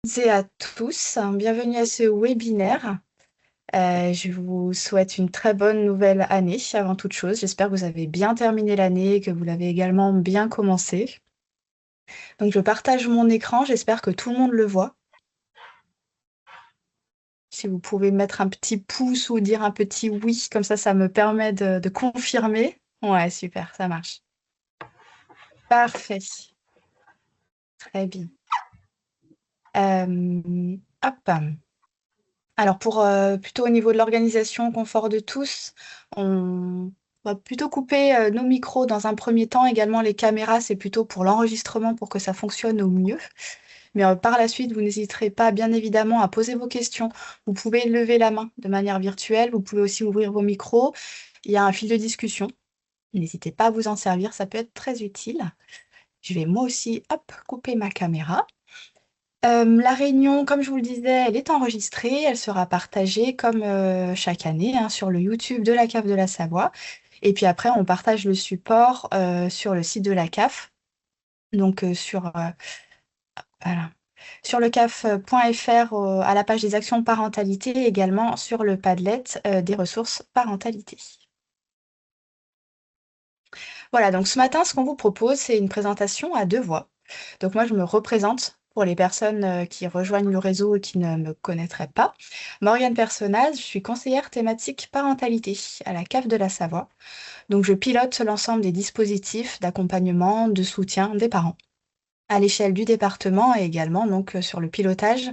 Et à tous, bienvenue à ce webinaire. Je vous souhaite une très bonne nouvelle année avant toute chose. J'espère que vous avez bien terminé l'année et que vous l'avez également bien commencé. Donc je partage mon écran, j'espère que tout le monde le voit. Si vous pouvez mettre un petit pouce ou dire un petit oui, comme ça me permet de confirmer. Ouais, super, ça marche. Parfait, très bien. Hop. Alors plutôt au niveau de l'organisation, confort de tous, on va plutôt couper nos micros dans un premier temps. Également les caméras, c'est plutôt pour l'enregistrement pour que ça fonctionne au mieux. Mais par la suite, vous n'hésiterez pas bien évidemment à poser vos questions. Vous pouvez lever la main de manière virtuelle. Vous pouvez aussi ouvrir vos micros. Il y a un fil de discussion. N'hésitez pas à vous en servir, ça peut être très utile. Je vais moi aussi, hop, couper ma caméra. La réunion, comme je vous le disais, elle est enregistrée, elle sera partagée comme chaque année hein, sur le YouTube de la CAF de la Savoie. Et puis après, on partage le support sur le site de la CAF, donc voilà, sur le caf.fr à la page des actions parentalité et également sur le Padlet des ressources parentalité. Voilà, donc ce matin, ce qu'on vous propose, c'est une présentation à deux voix. Donc moi, je me représente pour les personnes qui rejoignent le réseau et qui ne me connaîtraient pas. Morgane Personnaz, je suis conseillère thématique parentalité à la CAF de la Savoie. Donc je pilote l'ensemble des dispositifs d'accompagnement, de soutien des parents à l'échelle du département et également donc sur le pilotage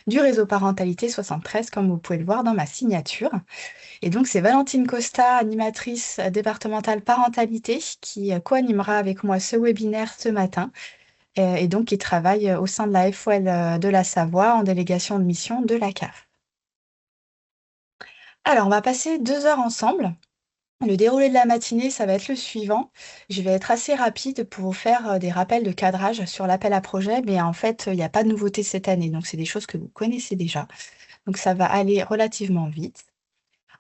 du réseau parentalité 73, comme vous pouvez le voir dans ma signature. Et donc, c'est Valentine Costa, animatrice départementale parentalité, qui co-animera avec moi ce webinaire ce matin, et donc qui travaille au sein de la FOL de la Savoie en délégation de mission de la CAF. Alors, on va passer 2 heures ensemble. Le déroulé de la matinée, ça va être le suivant. Je vais être assez rapide pour vous faire des rappels de cadrage sur l'appel à projet, mais en fait, il n'y a pas de nouveauté cette année, donc c'est des choses que vous connaissez déjà. Donc, ça va aller relativement vite.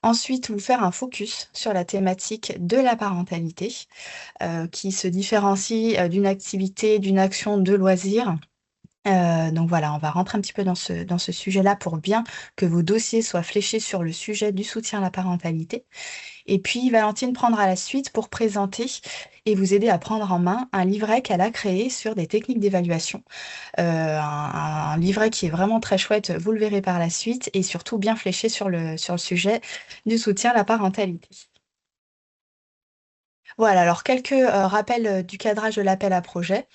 Ensuite, vous faire un focus sur la thématique de la parentalité, qui se différencie d'une activité, d'une action de loisir. Donc voilà, on va rentrer un petit peu dans ce sujet-là pour bien que vos dossiers soient fléchés sur le sujet du soutien à la parentalité. Et puis, Valentine prendra la suite pour présenter et vous aider à prendre en main un livret qu'elle a créé sur des techniques d'évaluation. Un livret qui est vraiment très chouette, vous le verrez par la suite, et surtout bien fléché sur le sujet du soutien à la parentalité. Voilà, alors quelques rappels du cadrage de l'appel à projet.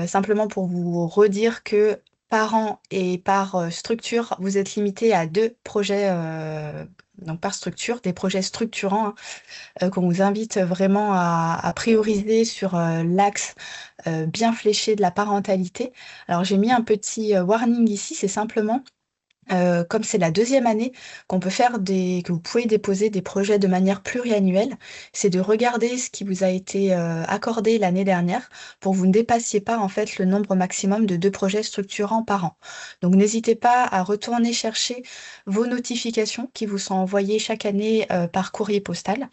Simplement pour vous redire que par an et par structure, vous êtes limité à 2 projets, donc par structure, des projets structurants hein, qu'on vous invite vraiment à prioriser sur l'axe bien fléché de la parentalité. Alors j'ai mis un petit warning ici, c'est simplement comme c'est la deuxième année qu'on peut faire que vous pouvez déposer des projets de manière pluriannuelle, c'est de regarder ce qui vous a été accordé l'année dernière pour que vous ne dépassiez pas en fait le nombre maximum de 2 projets structurants par an. Donc n'hésitez pas à retourner chercher vos notifications qui vous sont envoyées chaque année par courrier postal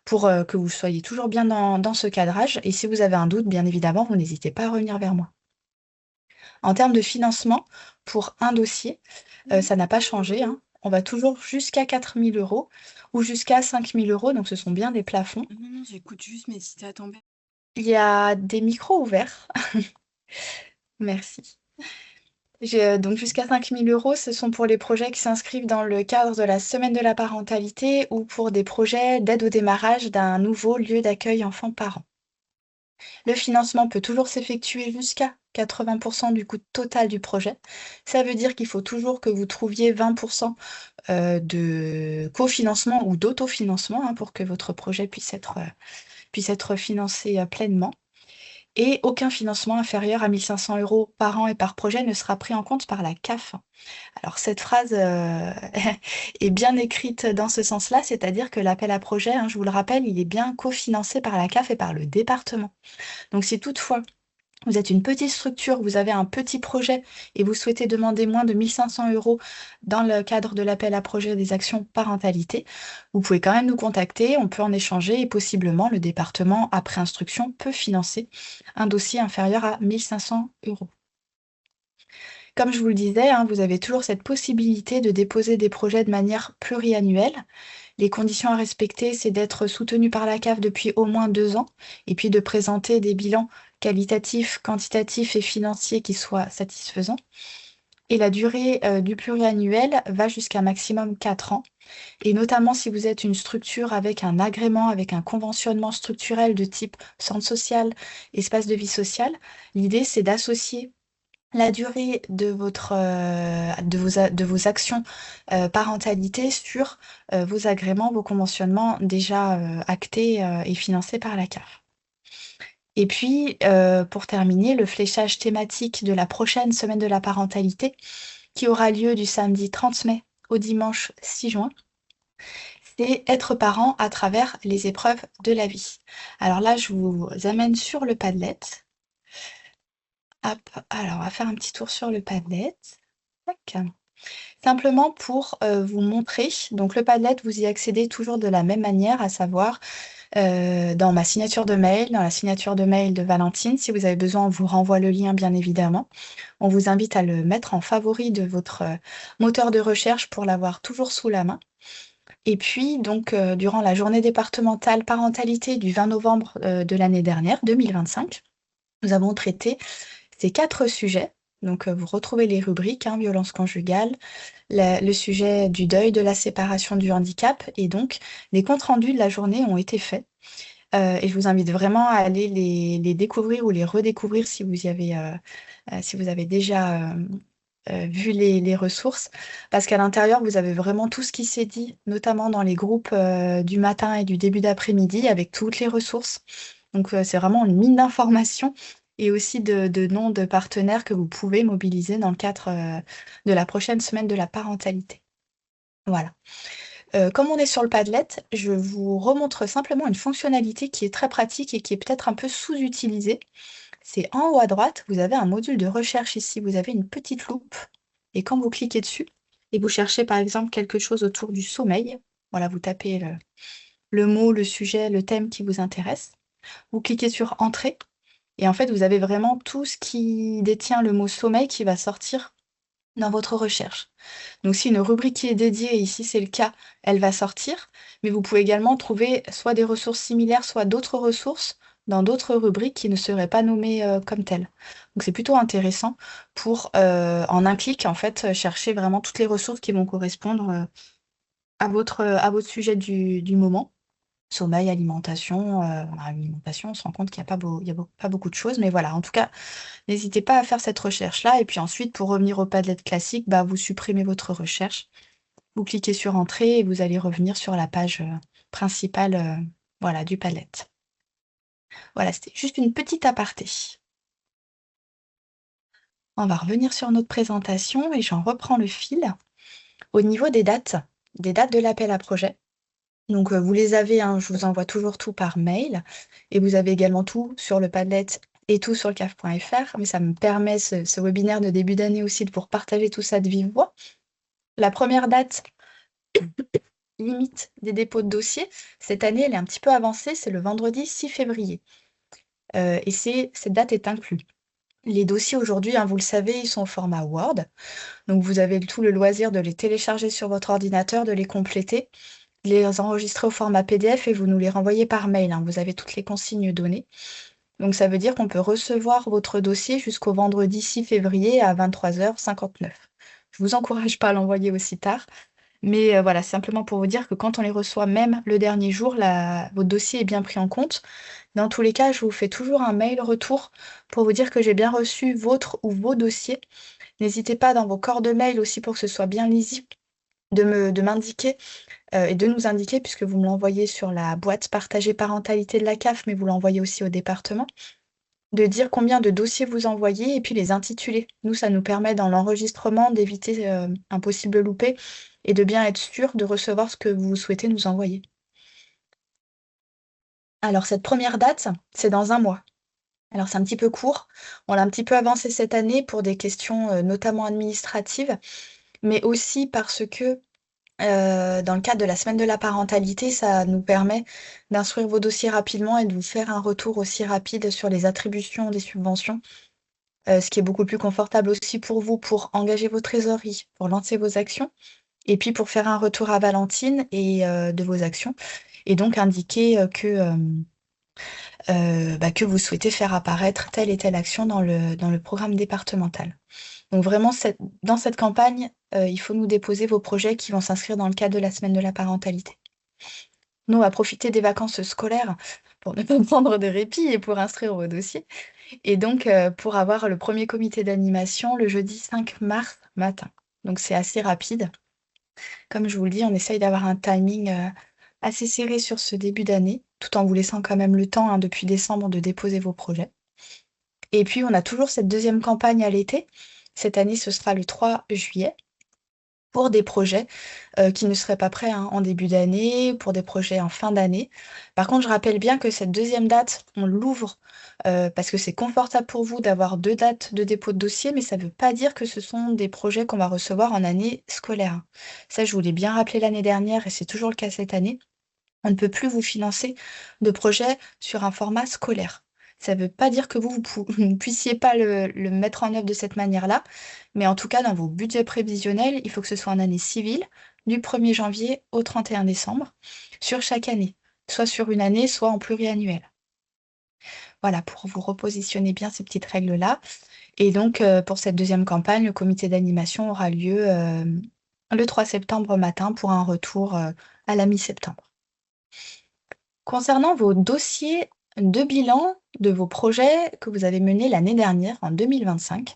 pour que vous soyez toujours bien dans ce cadrage. Et si vous avez un doute, bien évidemment, vous n'hésitez pas à revenir vers moi. En termes de financement, pour un dossier, ça n'a pas changé, hein. On va toujours jusqu'à 4 000 euros ou jusqu'à 5 000 euros, donc ce sont bien des plafonds. Non, non, j'écoute juste, mais si t'attends bien. Il y a des micros ouverts. Merci. Donc jusqu'à 5 000 euros, ce sont pour les projets qui s'inscrivent dans le cadre de la semaine de la parentalité ou pour des projets d'aide au démarrage d'un nouveau lieu d'accueil enfants-parents. Le financement peut toujours s'effectuer jusqu'à 80% du coût total du projet. Ça veut dire qu'il faut toujours que vous trouviez 20% de cofinancement ou d'autofinancement hein, pour que votre projet puisse être financé pleinement. Et aucun financement inférieur à 1 500 euros par an et par projet ne sera pris en compte par la CAF. Alors cette phrase est bien écrite dans ce sens-là, c'est-à-dire que l'appel à projet, hein, je vous le rappelle, il est bien cofinancé par la CAF et par le département. Donc si toutefois vous êtes une petite structure, vous avez un petit projet et vous souhaitez demander moins de 1 500 euros dans le cadre de l'appel à projet des actions parentalité, vous pouvez quand même nous contacter, on peut en échanger et possiblement le département, après instruction, peut financer un dossier inférieur à 1 500 euros. Comme je vous le disais, hein, vous avez toujours cette possibilité de déposer des projets de manière pluriannuelle. Les conditions à respecter, c'est d'être soutenu par la CAF depuis au moins 2 ans et puis de présenter des bilans qualitatifs, quantitatifs et financiers qui soient satisfaisants. Et la durée du pluriannuel va jusqu'à maximum 4 ans. Et notamment si vous êtes une structure avec un agrément, avec un conventionnement structurel de type centre social, espace de vie sociale, l'idée c'est d'associer la durée de de vos actions parentalité sur vos agréments, vos conventionnements déjà actés et financés par la CAF. Et puis, pour terminer, le fléchage thématique de la prochaine semaine de la parentalité, qui aura lieu du samedi 30 mai au dimanche 6 juin, c'est être parent à travers les épreuves de la vie. Alors là, je vous amène sur le Padlet. Hop, alors on va faire un petit tour sur le Padlet. Tac. Simplement pour vous montrer, donc le Padlet, vous y accédez toujours de la même manière, à savoir dans ma signature de mail, dans la signature de mail de Valentine. Si vous avez besoin, on vous renvoie le lien, bien évidemment. On vous invite à le mettre en favori de votre moteur de recherche pour l'avoir toujours sous la main. Et puis, donc, durant la journée départementale parentalité du 20 novembre de l'année dernière, 2025, nous avons traité ces 4 sujets. Donc, vous retrouvez les rubriques, hein, violence conjugale, le sujet du deuil, de la séparation, du handicap, et donc les comptes rendus de la journée ont été faits. Et je vous invite vraiment à aller les découvrir ou les redécouvrir si vous avez déjà vu les ressources, parce qu'à l'intérieur, vous avez vraiment tout ce qui s'est dit, notamment dans les groupes du matin et du début d'après-midi, avec toutes les ressources. Donc, c'est vraiment une mine d'informations et aussi de noms de partenaires que vous pouvez mobiliser dans le cadre de la prochaine semaine de la parentalité. Voilà. Comme on est sur le Padlet, je vous remontre simplement une fonctionnalité qui est très pratique et qui est peut-être un peu sous-utilisée. C'est en haut à droite, vous avez un module de recherche ici, vous avez une petite loupe. Et quand vous cliquez dessus et vous cherchez par exemple quelque chose autour du sommeil, voilà, vous tapez le mot, le sujet, le thème qui vous intéresse. Vous cliquez sur Entrée et en fait, vous avez vraiment tout ce qui détient le mot sommeil qui va sortir dans votre recherche. Donc si une rubrique qui est dédiée, et ici c'est le cas, elle va sortir, mais vous pouvez également trouver soit des ressources similaires, soit d'autres ressources dans d'autres rubriques qui ne seraient pas nommées comme telles. Donc c'est plutôt intéressant pour, en un clic, en fait, chercher vraiment toutes les ressources qui vont correspondre à votre sujet du moment. Sommeil, alimentation, alimentation, on se rend compte qu'il n'y a pas beaucoup de choses, mais voilà, en tout cas, n'hésitez pas à faire cette recherche-là. Et puis ensuite, pour revenir au Padlet classique, bah, vous supprimez votre recherche, vous cliquez sur Entrée et vous allez revenir sur la page principale voilà, du Padlet. Voilà, c'était juste une petite aparté. On va revenir sur notre présentation et j'en reprends le fil. Au niveau des dates de l'appel à projet. Donc, vous les avez, hein, je vous envoie toujours tout par mail. Et vous avez également tout sur le Padlet et tout sur le caf.fr. Mais ça me permet, ce webinaire de début d'année aussi, de vous partager tout ça de vive voix. La première date limite des dépôts de dossiers, cette année, elle est un petit peu avancée, c'est le vendredi 6 février. Et cette date est inclue. Les dossiers aujourd'hui, hein, vous le savez, ils sont au format Word. Donc, vous avez tout le loisir de les télécharger sur votre ordinateur, de les compléter, de les enregistrer au format PDF et vous nous les renvoyez par mail, hein. Vous avez toutes les consignes données. Donc, ça veut dire qu'on peut recevoir votre dossier jusqu'au vendredi 6 février à 23h59. Je vous encourage pas à l'envoyer aussi tard. Mais voilà, simplement pour vous dire que quand on les reçoit même le dernier jour, votre dossier est bien pris en compte. Dans tous les cas, je vous fais toujours un mail retour pour vous dire que j'ai bien reçu votre ou vos dossiers. N'hésitez pas dans vos corps de mail aussi pour que ce soit bien lisible de m'indiquer et de nous indiquer, puisque vous me l'envoyez sur la boîte partagée parentalité de la CAF, mais vous l'envoyez aussi au département, de dire combien de dossiers vous envoyez et puis les intituler. Nous, ça nous permet dans l'enregistrement d'éviter un possible loupé et de bien être sûr de recevoir ce que vous souhaitez nous envoyer. Alors, cette première date, c'est dans un mois. Alors, c'est un petit peu court. On l'a un petit peu avancé cette année pour des questions notamment administratives, mais aussi parce que dans le cadre de la semaine de la parentalité, ça nous permet d'instruire vos dossiers rapidement et de vous faire un retour aussi rapide sur les attributions des subventions ce qui est beaucoup plus confortable aussi pour vous pour engager vos trésoreries, pour lancer vos actions, et puis pour faire un retour à Valentine et de vos actions, et donc indiquer que vous souhaitez faire apparaître telle et telle action dans le programme départemental. Donc vraiment, dans cette campagne, il faut nous déposer vos projets qui vont s'inscrire dans le cadre de la semaine de la parentalité. Nous, on va profiter des vacances scolaires pour ne pas prendre de répit et pour instruire vos dossiers. Et donc, pour avoir le premier comité d'animation le jeudi 5 mars matin. Donc, c'est assez rapide. Comme je vous le dis, on essaye d'avoir un timing assez serré sur ce début d'année, tout en vous laissant quand même le temps, hein, depuis décembre, de déposer vos projets. Et puis, on a toujours cette deuxième campagne à l'été. Cette année, ce sera le 3 juillet pour des projets qui ne seraient pas prêts, hein, en début d'année, pour des projets en fin d'année. Par contre, je rappelle bien que cette deuxième date, on l'ouvre parce que c'est confortable pour vous d'avoir 2 dates de dépôt de dossier, mais ça ne veut pas dire que ce sont des projets qu'on va recevoir en année scolaire. Ça, je vous l'ai bien rappelé l'année dernière et c'est toujours le cas cette année. On ne peut plus vous financer de projets sur un format scolaire. Ça ne veut pas dire que vous ne puissiez pas le mettre en œuvre de cette manière-là, mais en tout cas, dans vos budgets prévisionnels, il faut que ce soit en année civile, du 1er janvier au 31 décembre, sur chaque année, soit sur une année, soit en pluriannuel. Voilà, pour vous repositionner bien ces petites règles-là. Et donc, pour cette deuxième campagne, le comité d'animation aura lieu le 3 septembre matin pour un retour à la mi-septembre. Concernant vos dossiers de bilan de vos projets que vous avez menés l'année dernière, en 2025,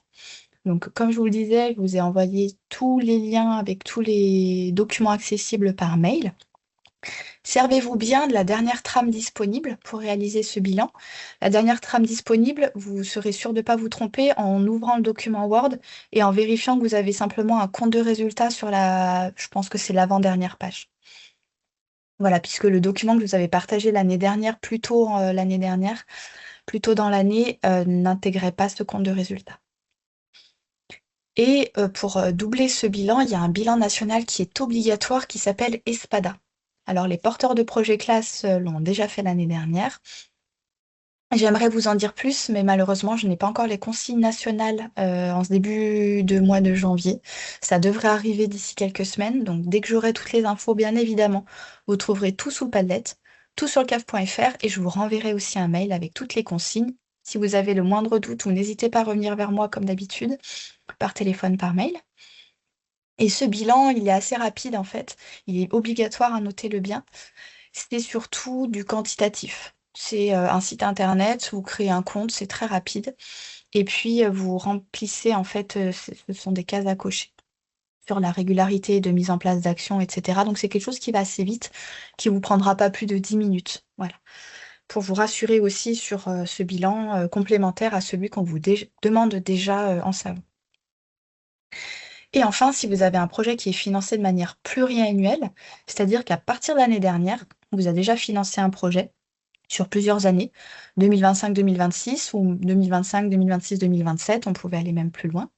donc comme je vous le disais, je vous ai envoyé tous les liens avec tous les documents accessibles par mail. Servez-vous bien de la dernière trame disponible pour réaliser ce bilan. La dernière trame disponible, vous serez sûr de ne pas vous tromper en ouvrant le document Word et en vérifiant que vous avez simplement un compte de résultat sur je pense que c'est l'avant-dernière page. Voilà, puisque le document que je vous avez partagé l'année dernière, plus tôt dans l'année, n'intégrait pas ce compte de résultat. Et pour doubler ce bilan, il y a un bilan national qui est obligatoire qui s'appelle ESPADA. Alors, les porteurs de projet classe l'ont déjà fait l'année dernière. J'aimerais vous en dire plus, mais malheureusement, je n'ai pas encore les consignes nationales en ce début de mois de janvier. Ça devrait arriver d'ici quelques semaines. Donc, dès que j'aurai toutes les infos, bien évidemment, vous trouverez tout sous le Padlet, tout sur le caf.fr et je vous renverrai aussi un mail avec toutes les consignes. Si vous avez le moindre doute, ou n'hésitez pas à revenir vers moi comme d'habitude, par téléphone, par mail. Et ce bilan, il est assez rapide en fait. Il est obligatoire, à noter le bien. C'est surtout du quantitatif. C'est un site internet, vous créez un compte, c'est très rapide. Et puis vous remplissez, en fait, ce sont des cases à cocher sur la régularité de mise en place d'actions, etc. Donc c'est quelque chose qui va assez vite, qui vous prendra pas plus de 10 minutes. Voilà. Pour vous rassurer aussi sur ce bilan complémentaire à celui qu'on vous demande déjà en savon. Et enfin, si vous avez un projet qui est financé de manière pluriannuelle, c'est-à-dire qu'à partir de l'année dernière, on vous a déjà financé un projet sur plusieurs années, 2025-2026 ou 2025-2026-2027, on pouvait aller même plus loin.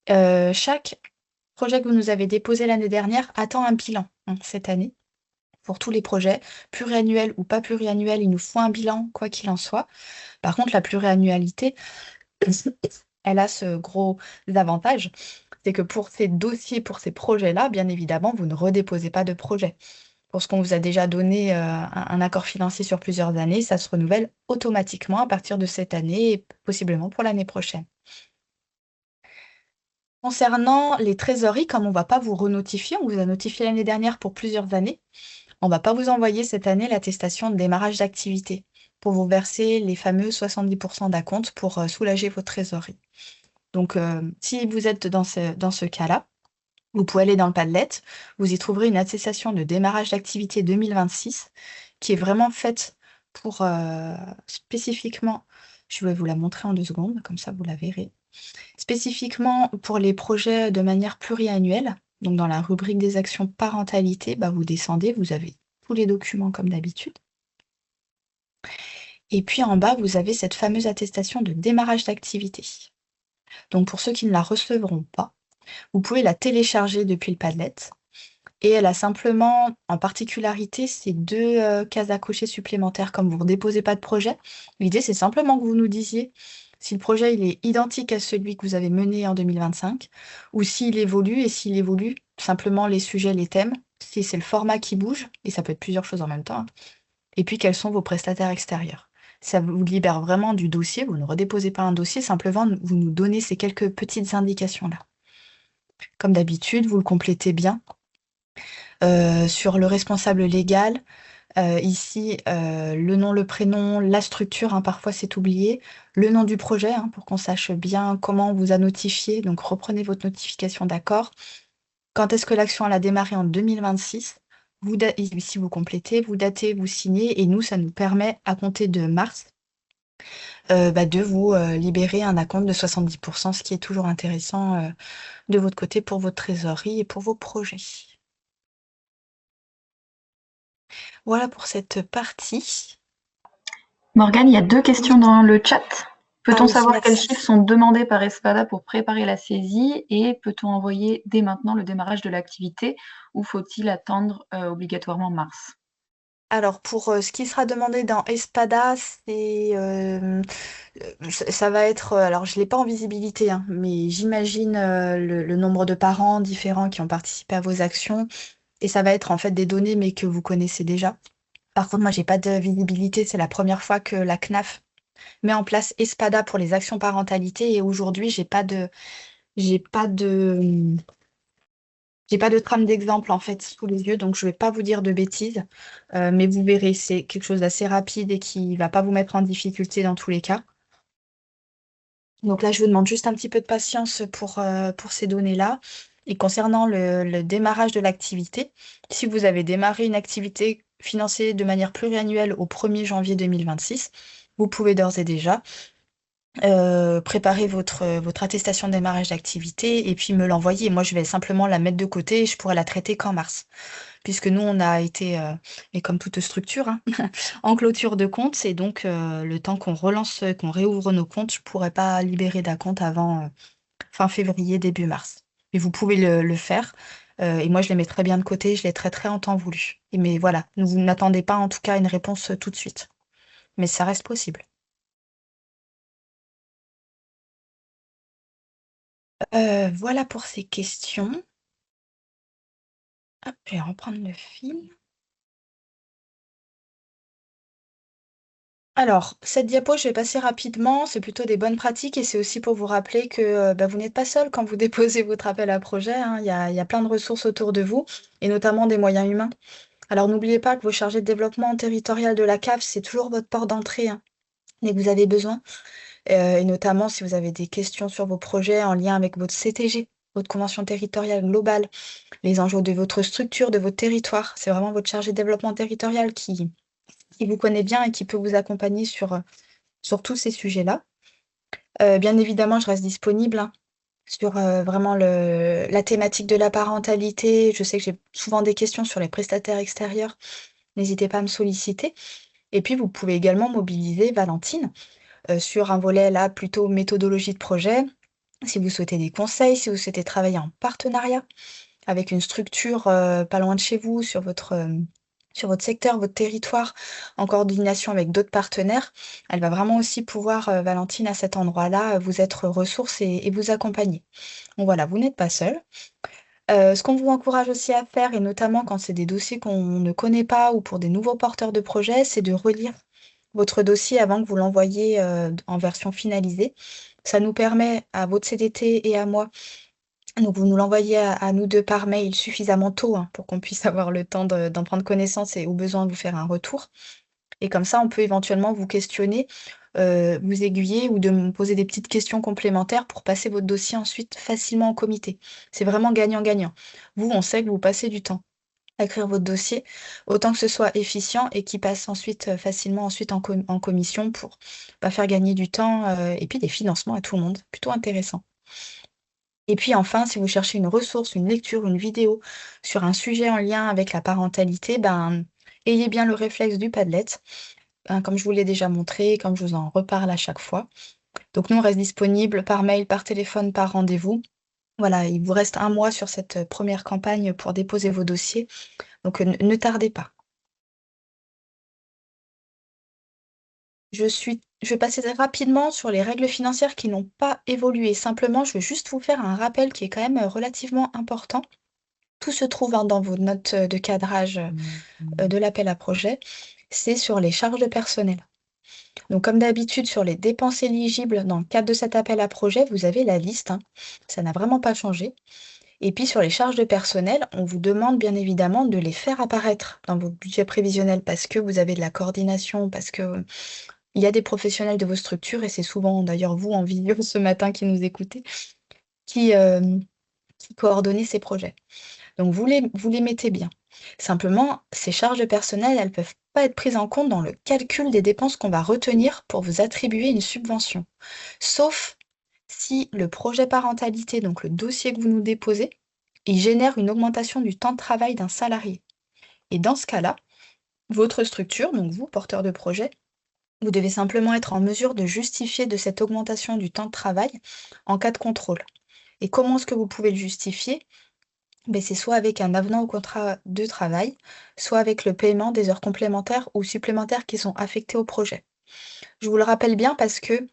Chaque projet que vous nous avez déposé l'année dernière attend un bilan, hein, cette année. Pour tous les projets, pluriannuels ou pas pluriannuels, il nous faut un bilan, quoi qu'il en soit. Par contre, la pluriannualité, elle a ce gros avantage, c'est que pour ces dossiers, pour ces projets-là, bien évidemment, vous ne redéposez pas de projet. Pour ce qu'on vous a déjà donné un accord financier sur plusieurs années, ça se renouvelle automatiquement à partir de cette année et possiblement pour l'année prochaine. Concernant les trésoreries, comme on ne va pas vous renotifier, on vous a notifié l'année dernière pour plusieurs années, on ne va pas vous envoyer cette année l'attestation de démarrage d'activité pour vous verser les fameux 70% d'acompte pour soulager vos trésoreries. Donc, si vous êtes dans ce cas-là, vous pouvez aller dans le Padlet, vous y trouverez une attestation de démarrage d'activité 2026 qui est vraiment faite pour spécifiquement, je vais vous la montrer en 2 secondes, comme ça vous la verrez, spécifiquement pour les projets de manière pluriannuelle. Donc dans la rubrique des actions parentalité, vous descendez, vous avez tous les documents comme d'habitude. Et puis en bas, vous avez cette fameuse attestation de démarrage d'activité. Donc pour ceux qui ne la recevront pas, vous pouvez la télécharger depuis le Padlet. Et elle a simplement, en particularité, ces 2 cases à cocher supplémentaires. Comme vous ne redéposez pas de projet, l'idée, c'est simplement que vous nous disiez si le projet il est identique à celui que vous avez mené en 2025, ou s'il évolue, et s'il évolue, simplement les sujets, les thèmes, si c'est le format qui bouge, et ça peut être plusieurs choses en même temps, hein, et puis quels sont vos prestataires extérieurs. Ça vous libère vraiment du dossier, vous ne redéposez pas un dossier, simplement vous nous donnez ces quelques petites indications-là. Comme d'habitude, vous le complétez bien. Sur le responsable légal, ici, le nom, le prénom, la structure, hein, parfois c'est oublié, le nom du projet, hein, pour qu'on sache bien comment on vous a notifié. Donc reprenez votre notification d'accord. Quand est-ce que l'action elle a démarré en 2026? Ici vous complétez, vous datez, vous signez et nous, ça nous permet, à compter de mars, de vous, libérer un acompte de 70, ce qui est toujours intéressant, de votre côté pour votre trésorerie et pour vos projets. Voilà pour cette partie. Morgane, il y a 2 questions dans le chat. Ah Peut-on oui, savoir quels merci. chiffres sont demandés par Espada pour préparer la saisie et peut-on envoyer dès maintenant le démarrage de l'activité ou faut-il attendre obligatoirement mars? Alors pour, ce qui sera demandé dans Espada, c'est, ça va être, alors je l'ai pas en visibilité, hein, mais j'imagine, le nombre de parents différents qui ont participé à vos actions et ça va être en fait des données, mais que vous connaissez déjà. Par contre, moi, j'ai pas de visibilité, c'est la première fois que la CNAF met en place Espada pour les actions parentalité et aujourd'hui, j'ai pas de, j'ai pas de trame d'exemple en fait sous les yeux, donc je vais pas vous dire de bêtises, mais vous verrez, c'est quelque chose d'assez rapide et qui va pas vous mettre en difficulté dans tous les cas. Donc là, je vous demande juste un petit peu de patience pour ces données-là. Et concernant le démarrage de l'activité, si vous avez démarré une activité financée de manière pluriannuelle au 1er janvier 2026, vous pouvez d'ores et déjà préparer votre attestation de démarrage d'activité et puis me l'envoyer. Moi, je vais simplement la mettre de côté et je pourrai la traiter qu'en mars. Puisque nous, on a été, et comme toute structure, hein, en clôture de compte. Et donc, le temps qu'on relance, qu'on réouvre nos comptes, je ne pourrais pas libérer d'acompte avant fin février, début mars. Mais vous pouvez le faire. Et moi, je les mets très bien de côté, je les traiterai en temps voulu. Mais voilà, vous n'attendez pas en tout cas une réponse tout de suite. Mais ça reste possible. Voilà pour ces questions. Hop, je vais reprendre le fil. Alors, cette diapo, je vais passer rapidement. C'est plutôt des bonnes pratiques et c'est aussi pour vous rappeler que vous n'êtes pas seul quand vous déposez votre appel à projet, hein. Il y a plein de ressources autour de vous et notamment des moyens humains. Alors, n'oubliez pas que vos chargés de développement territorial de la CAF, c'est toujours votre porte d'entrée, hein, dès que vous avez besoin. Et notamment si vous avez des questions sur vos projets en lien avec votre CTG, votre convention territoriale globale, les enjeux de votre structure, de votre territoire. C'est vraiment votre chargé de développement territorial qui vous connaît bien et qui peut vous accompagner sur tous ces sujets-là. Bien évidemment, je reste disponible, hein, sur, vraiment la thématique de la parentalité. Je sais que j'ai souvent des questions sur les prestataires extérieurs. N'hésitez pas à me solliciter et puis vous pouvez également mobiliser Valentine, sur un volet là plutôt méthodologie de projet. Si vous souhaitez des conseils, si vous souhaitez travailler en partenariat avec une structure, pas loin de chez vous, sur votre secteur, votre territoire, en coordination avec d'autres partenaires. Elle va vraiment aussi pouvoir, Valentine, à cet endroit-là, vous être ressource et vous accompagner. Donc voilà, vous n'êtes pas seul. Ce qu'on vous encourage aussi à faire et notamment quand c'est des dossiers qu'on ne connaît pas ou pour des nouveaux porteurs de projets, c'est de relire votre dossier avant que vous l'envoyiez, en version finalisée. Ça nous permet à votre CDT et à moi, donc vous nous l'envoyez à nous 2 par mail suffisamment tôt, hein, pour qu'on puisse avoir le temps d'en prendre connaissance et au besoin vous faire un retour. Et comme ça, on peut éventuellement vous questionner, vous aiguiller ou de me poser des petites questions complémentaires pour passer votre dossier ensuite facilement en comité. C'est vraiment gagnant-gagnant. Vous, on sait que vous passez du temps à écrire votre dossier, autant que ce soit efficient et qui passe ensuite, facilement ensuite en commission pour, faire gagner du temps, et puis des financements à tout le monde. Plutôt intéressant. Et puis enfin, si vous cherchez une ressource, une lecture, une vidéo sur un sujet en lien avec la parentalité, ayez bien le réflexe du Padlet, hein, comme je vous l'ai déjà montré, comme je vous en reparle à chaque fois. Donc nous, on reste disponible par mail, par téléphone, par rendez-vous. Voilà, il vous reste un mois sur cette première campagne pour déposer vos dossiers, donc ne tardez pas. Je vais passer rapidement sur les règles financières qui n'ont pas évolué. Simplement, je veux juste vous faire un rappel qui est quand même relativement important. Tout se trouve hein, dans vos notes de cadrage de l'appel à projet. C'est sur les charges de personnel. Donc, comme d'habitude, sur les dépenses éligibles dans le cadre de cet appel à projet, vous avez la liste, hein. Ça n'a vraiment pas changé. Et puis, sur les charges de personnel, on vous demande bien évidemment de les faire apparaître dans vos budgets prévisionnels parce que vous avez de la coordination, parce que il y a des professionnels de vos structures, et c'est souvent d'ailleurs vous en vidéo ce matin qui nous écoutez, qui, qui coordonnez ces projets. Donc, vous les mettez bien. Simplement, ces charges de personnel, elles ne peuvent pas être prises en compte dans le calcul des dépenses qu'on va retenir pour vous attribuer une subvention. Sauf si le projet parentalité, donc le dossier que vous nous déposez, il génère une augmentation du temps de travail d'un salarié. Et dans ce cas-là, votre structure, donc vous, porteur de projet, vous devez simplement être en mesure de justifier de cette augmentation du temps de travail en cas de contrôle. Et comment est-ce que vous pouvez le justifier? Ben, c'est soit avec un avenant au contrat de travail, soit avec le paiement des heures complémentaires ou supplémentaires qui sont affectées au projet. Je vous le rappelle bien parce que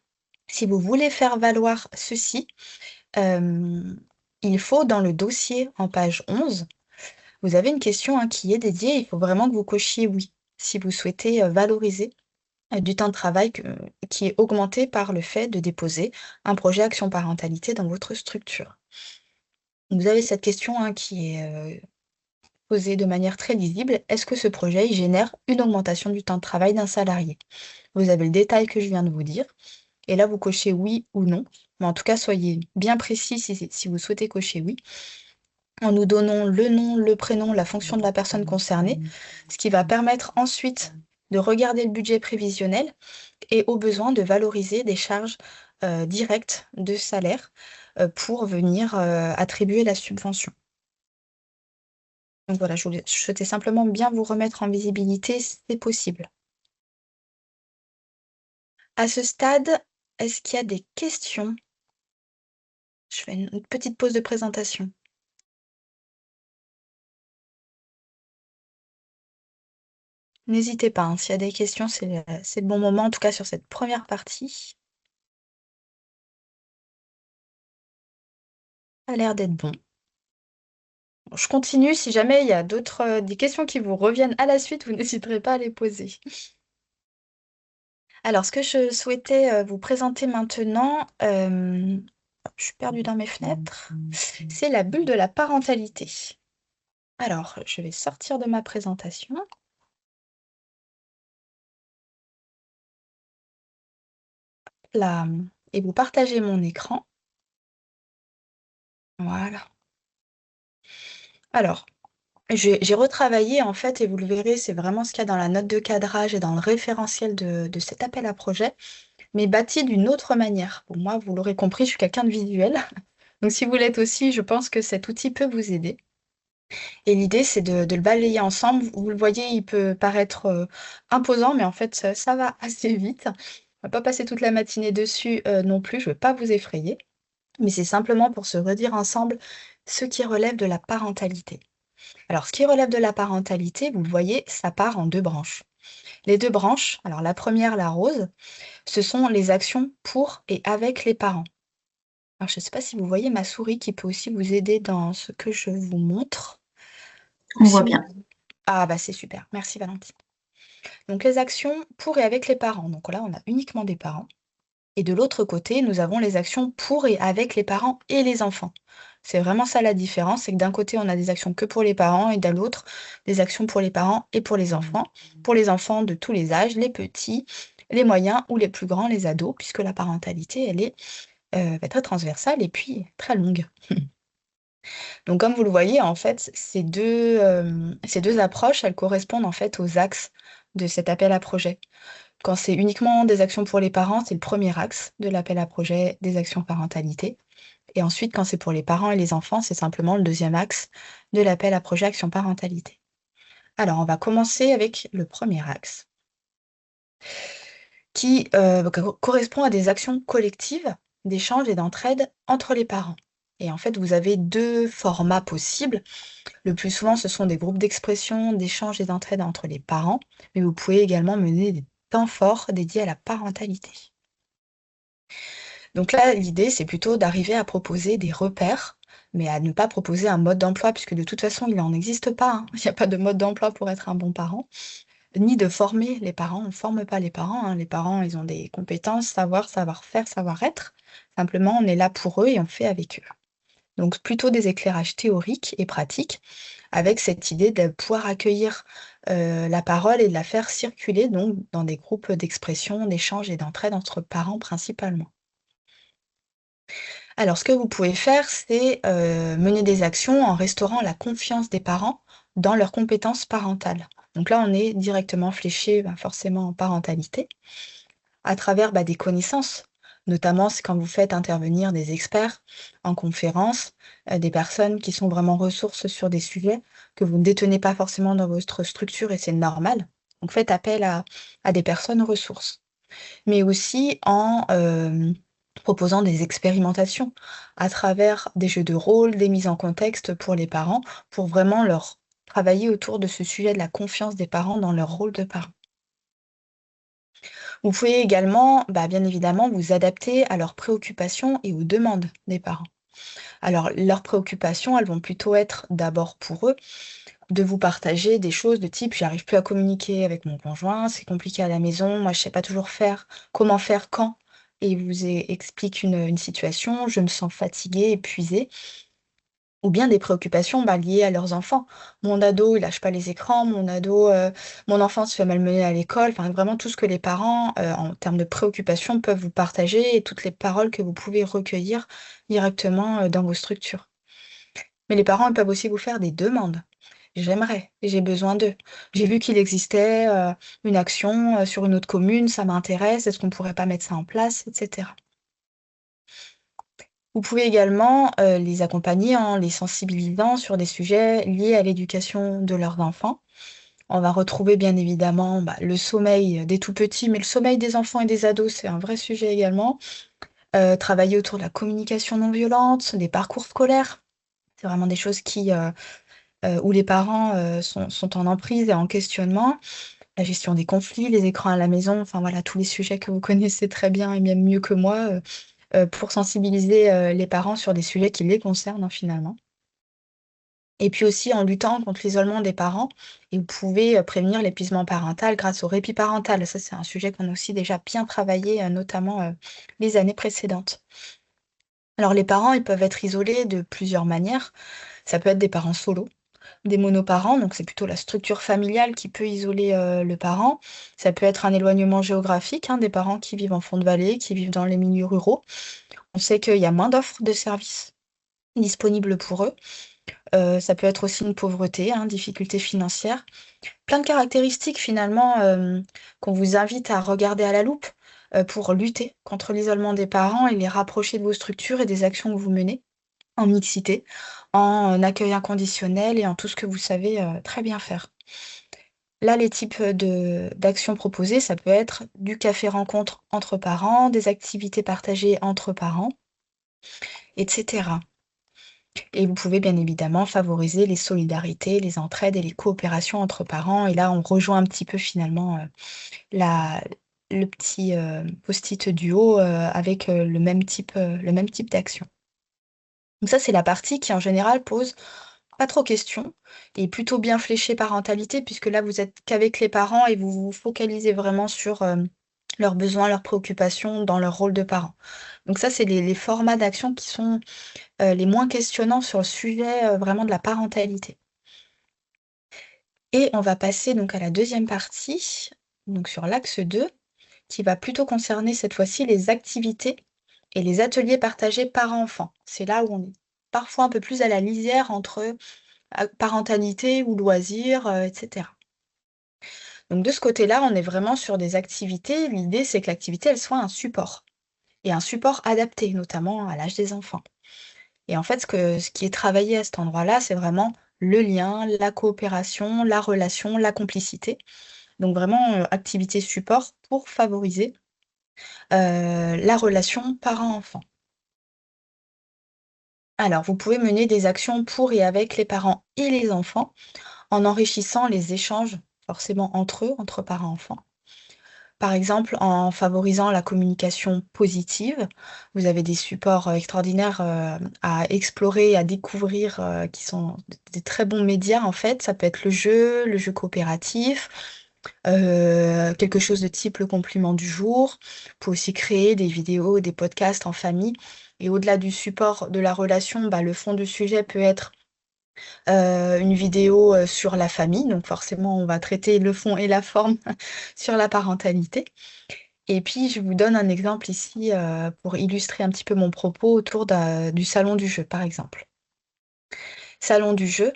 si vous voulez faire valoir ceci, il faut dans le dossier en page 11, vous avez une question hein, qui est dédiée, il faut vraiment que vous cochiez oui, si vous souhaitez valoriser du temps de travail qui est augmenté par le fait de déposer un projet action parentalité dans votre structure. Vous avez cette question hein, qui est posée de manière très lisible. Est-ce que ce projet il génère une augmentation du temps de travail d'un salarié? Vous avez le détail que je viens de vous dire. Et là, vous cochez oui ou non. Mais en tout cas, soyez bien précis si vous souhaitez cocher oui, en nous donnant le nom, le prénom, la fonction de la personne concernée, ce qui va permettre ensuite de regarder le budget prévisionnel et au besoin de valoriser des charges directes de salaire pour venir attribuer la subvention. Donc voilà, je souhaitais simplement bien vous remettre en visibilité, c'est possible. À ce stade, est-ce qu'il y a des questions? Je fais une petite pause de présentation. N'hésitez pas, hein, s'il y a des questions, c'est le bon moment, en tout cas sur cette première partie. Ça a l'air d'être bon. Bon, je continue, si jamais il y a d'autres des questions qui vous reviennent à la suite, vous n'hésiterez pas à les poser. Alors, ce que je souhaitais vous présenter maintenant, je suis perdue dans mes fenêtres, c'est la bulle de la parentalité. Alors, je vais sortir de ma présentation. Là, et vous partagez mon écran. Voilà. Alors, j'ai retravaillé en fait, et vous le verrez, c'est vraiment ce qu'il y a dans la note de cadrage et dans le référentiel de cet appel à projet, mais bâti d'une autre manière. Pour moi, vous l'aurez compris, je suis quelqu'un de visuel. Donc si vous l'êtes aussi, je pense que cet outil peut vous aider. Et l'idée, c'est de le balayer ensemble. Vous le voyez, il peut paraître imposant, mais en fait, ça va assez vite. On va pas passer toute la matinée dessus non plus, je ne veux pas vous effrayer. Mais c'est simplement pour se redire ensemble ce qui relève de la parentalité. Alors, ce qui relève de la parentalité, vous le voyez, ça part en deux branches. Les deux branches, alors la première, la rose, ce sont les actions pour et avec les parents. Alors, je ne sais pas si vous voyez ma souris qui peut aussi vous aider dans ce que je vous montre. On voit bien. Ah, bah c'est super. Merci Valentine. Donc, les actions pour et avec les parents. Donc là, on a uniquement des parents. Et de l'autre côté, nous avons les actions pour et avec les parents et les enfants. C'est vraiment ça la différence, c'est que d'un côté, on a des actions que pour les parents et de l'autre, des actions pour les parents et pour les enfants. Pour les enfants de tous les âges, les petits, les moyens ou les plus grands, les ados, puisque la parentalité, elle est très transversale et puis très longue. Donc comme vous le voyez, en fait, ces deux approches, elles correspondent en fait aux axes de cet appel à projet. Quand c'est uniquement des actions pour les parents, c'est le premier axe de l'appel à projet des actions parentalité. Et ensuite, quand c'est pour les parents et les enfants, c'est simplement le deuxième axe de l'appel à projet action parentalité. Alors, on va commencer avec le premier axe, qui correspond à des actions collectives d'échange et d'entraide entre les parents. Et en fait, vous avez deux formats possibles. Le plus souvent, ce sont des groupes d'expression, d'échange et d'entraide entre les parents, mais vous pouvez également mener temps forts dédiés à la parentalité. Donc là, l'idée, c'est plutôt d'arriver à proposer des repères, mais à ne pas proposer un mode d'emploi, puisque de toute façon, il n'en existe pas, hein. Il n'y a pas de mode d'emploi pour être un bon parent, ni de former les parents. On ne forme pas les parents, hein. Les parents, ils ont des compétences, savoir-faire, savoir-être. Simplement, on est là pour eux et on fait avec eux. Donc plutôt des éclairages théoriques et pratiques, avec cette idée de pouvoir accueillir la parole et de la faire circuler donc dans des groupes d'expression, d'échange et d'entraide entre parents principalement. Alors, ce que vous pouvez faire, c'est mener des actions en restaurant la confiance des parents dans leurs compétences parentales. Donc là, on est directement fléché, forcément en parentalité, à travers des connaissances. Notamment, c'est quand vous faites intervenir des experts en conférence, des personnes qui sont vraiment ressources sur des sujets que vous ne détenez pas forcément dans votre structure et c'est normal. Donc faites appel à des personnes ressources. Mais aussi en proposant des expérimentations à travers des jeux de rôle, des mises en contexte pour les parents, pour vraiment leur travailler autour de ce sujet de la confiance des parents dans leur rôle de parents. Vous pouvez également, bien évidemment, vous adapter à leurs préoccupations et aux demandes des parents. Alors, leurs préoccupations, elles vont plutôt être d'abord pour eux, de vous partager des choses de type: «J'arrive plus à communiquer avec mon conjoint, c'est compliqué à la maison, moi je sais pas toujours faire, comment faire, quand?» et ils vous expliquent une situation: «Je me sens fatigué, épuisé». Ou bien des préoccupations, liées à leurs enfants. Mon ado, il lâche pas les écrans, mon enfant se fait malmener à l'école, enfin vraiment tout ce que les parents, en termes de préoccupations, peuvent vous partager et toutes les paroles que vous pouvez recueillir directement, dans vos structures. Mais les parents, ils peuvent aussi vous faire des demandes. J'aimerais, j'ai besoin d'eux. J'ai vu qu'il existait, une action, sur une autre commune, ça m'intéresse, est-ce qu'on pourrait pas mettre ça en place? Et cetera. Vous pouvez également, les accompagner en les sensibilisant sur des sujets liés à l'éducation de leurs enfants. On va retrouver bien évidemment, le sommeil des tout petits, mais le sommeil des enfants et des ados, c'est un vrai sujet également. Travailler autour de la communication non violente, des parcours scolaires. C'est vraiment des choses où les parents, sont en emprise et en questionnement. La gestion des conflits, les écrans à la maison, enfin voilà, tous les sujets que vous connaissez très bien et même mieux que moi, pour sensibiliser, les parents sur des sujets qui les concernent, hein, finalement. Et puis aussi en luttant contre l'isolement des parents et vous pouvez, prévenir l'épuisement parental grâce au répit parental. Ça, c'est un sujet qu'on a aussi déjà bien travaillé, notamment, les années précédentes. Alors les parents, ils peuvent être isolés de plusieurs manières. Ça peut être des parents solos, des monoparents, donc c'est plutôt la structure familiale qui peut isoler, le parent. Ça peut être un éloignement géographique, hein, des parents qui vivent en fond de vallée, qui vivent dans les milieux ruraux. On sait qu'il y a moins d'offres de services disponibles pour eux. Ça peut être aussi une pauvreté, hein, difficultés financières. Plein de caractéristiques finalement, qu'on vous invite à regarder à la loupe, pour lutter contre l'isolement des parents et les rapprocher de vos structures et des actions que vous menez, en mixité, en accueil inconditionnel et en tout ce que vous savez, très bien faire. Là, les types, d'actions proposées, ça peut être du café rencontre entre parents, des activités partagées entre parents, et cetera. Et vous pouvez bien évidemment favoriser les solidarités, les entraides et les coopérations entre parents. Et là, on rejoint un petit peu finalement la, le petit post-it du haut avec le même type d'action. Donc ça, c'est la partie qui en général pose pas trop question et plutôt bien fléchée parentalité, puisque là, vous êtes qu'avec les parents et vous vous focalisez vraiment sur leurs besoins, leurs préoccupations dans leur rôle de parent. Donc ça, c'est les formats d'action qui sont les moins questionnants sur le sujet, vraiment de la parentalité. Et on va passer donc à la deuxième partie, donc sur l'axe 2, qui va plutôt concerner cette fois-ci les activités et les ateliers partagés parents-enfants. C'est là où on est parfois un peu plus à la lisière entre, parentalité ou loisirs, et cetera. Donc de ce côté-là, on est vraiment sur des activités. L'idée, c'est que l'activité, elle soit un support et un support adapté, notamment à l'âge des enfants. Et en fait, ce qui est travaillé à cet endroit-là, c'est vraiment le lien, la coopération, la relation, la complicité. Donc vraiment, activité support pour favoriser, la relation parent-enfant. Alors, vous pouvez mener des actions pour et avec les parents et les enfants, en enrichissant les échanges, forcément entre eux, entre parents-enfants. Par exemple, en favorisant la communication positive, vous avez des supports, extraordinaires, à explorer, à découvrir, qui sont des très bons médias, en fait. Ça peut être le jeu coopératif, quelque chose de type le compliment du jour. Vous pouvez aussi créer des vidéos, des podcasts en famille et au-delà du support de la relation, bah, le fond du sujet peut être, une vidéo, sur la famille, donc forcément on va traiter le fond et la forme sur la parentalité. Et puis je vous donne un exemple ici, pour illustrer un petit peu mon propos autour du salon du jeu, par exemple. Salon du jeu,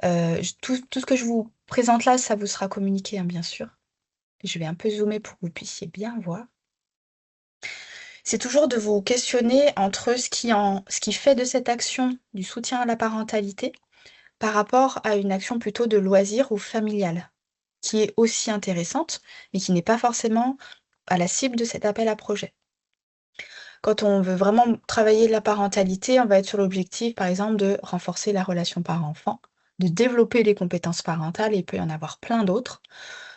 j tout ce que je vous présente là, ça vous sera communiqué, hein, bien sûr. Je vais un peu zoomer pour que vous puissiez bien voir. C'est toujours de vous questionner entre ce qui fait de cette action du soutien à la parentalité, par rapport à une action plutôt de loisir ou familiale, qui est aussi intéressante, mais qui n'est pas forcément à la cible de cet appel à projet. Quand on veut vraiment travailler la parentalité, on va être sur l'objectif, par exemple, de renforcer la relation parent-enfant, de développer les compétences parentales, et il peut y en avoir plein d'autres.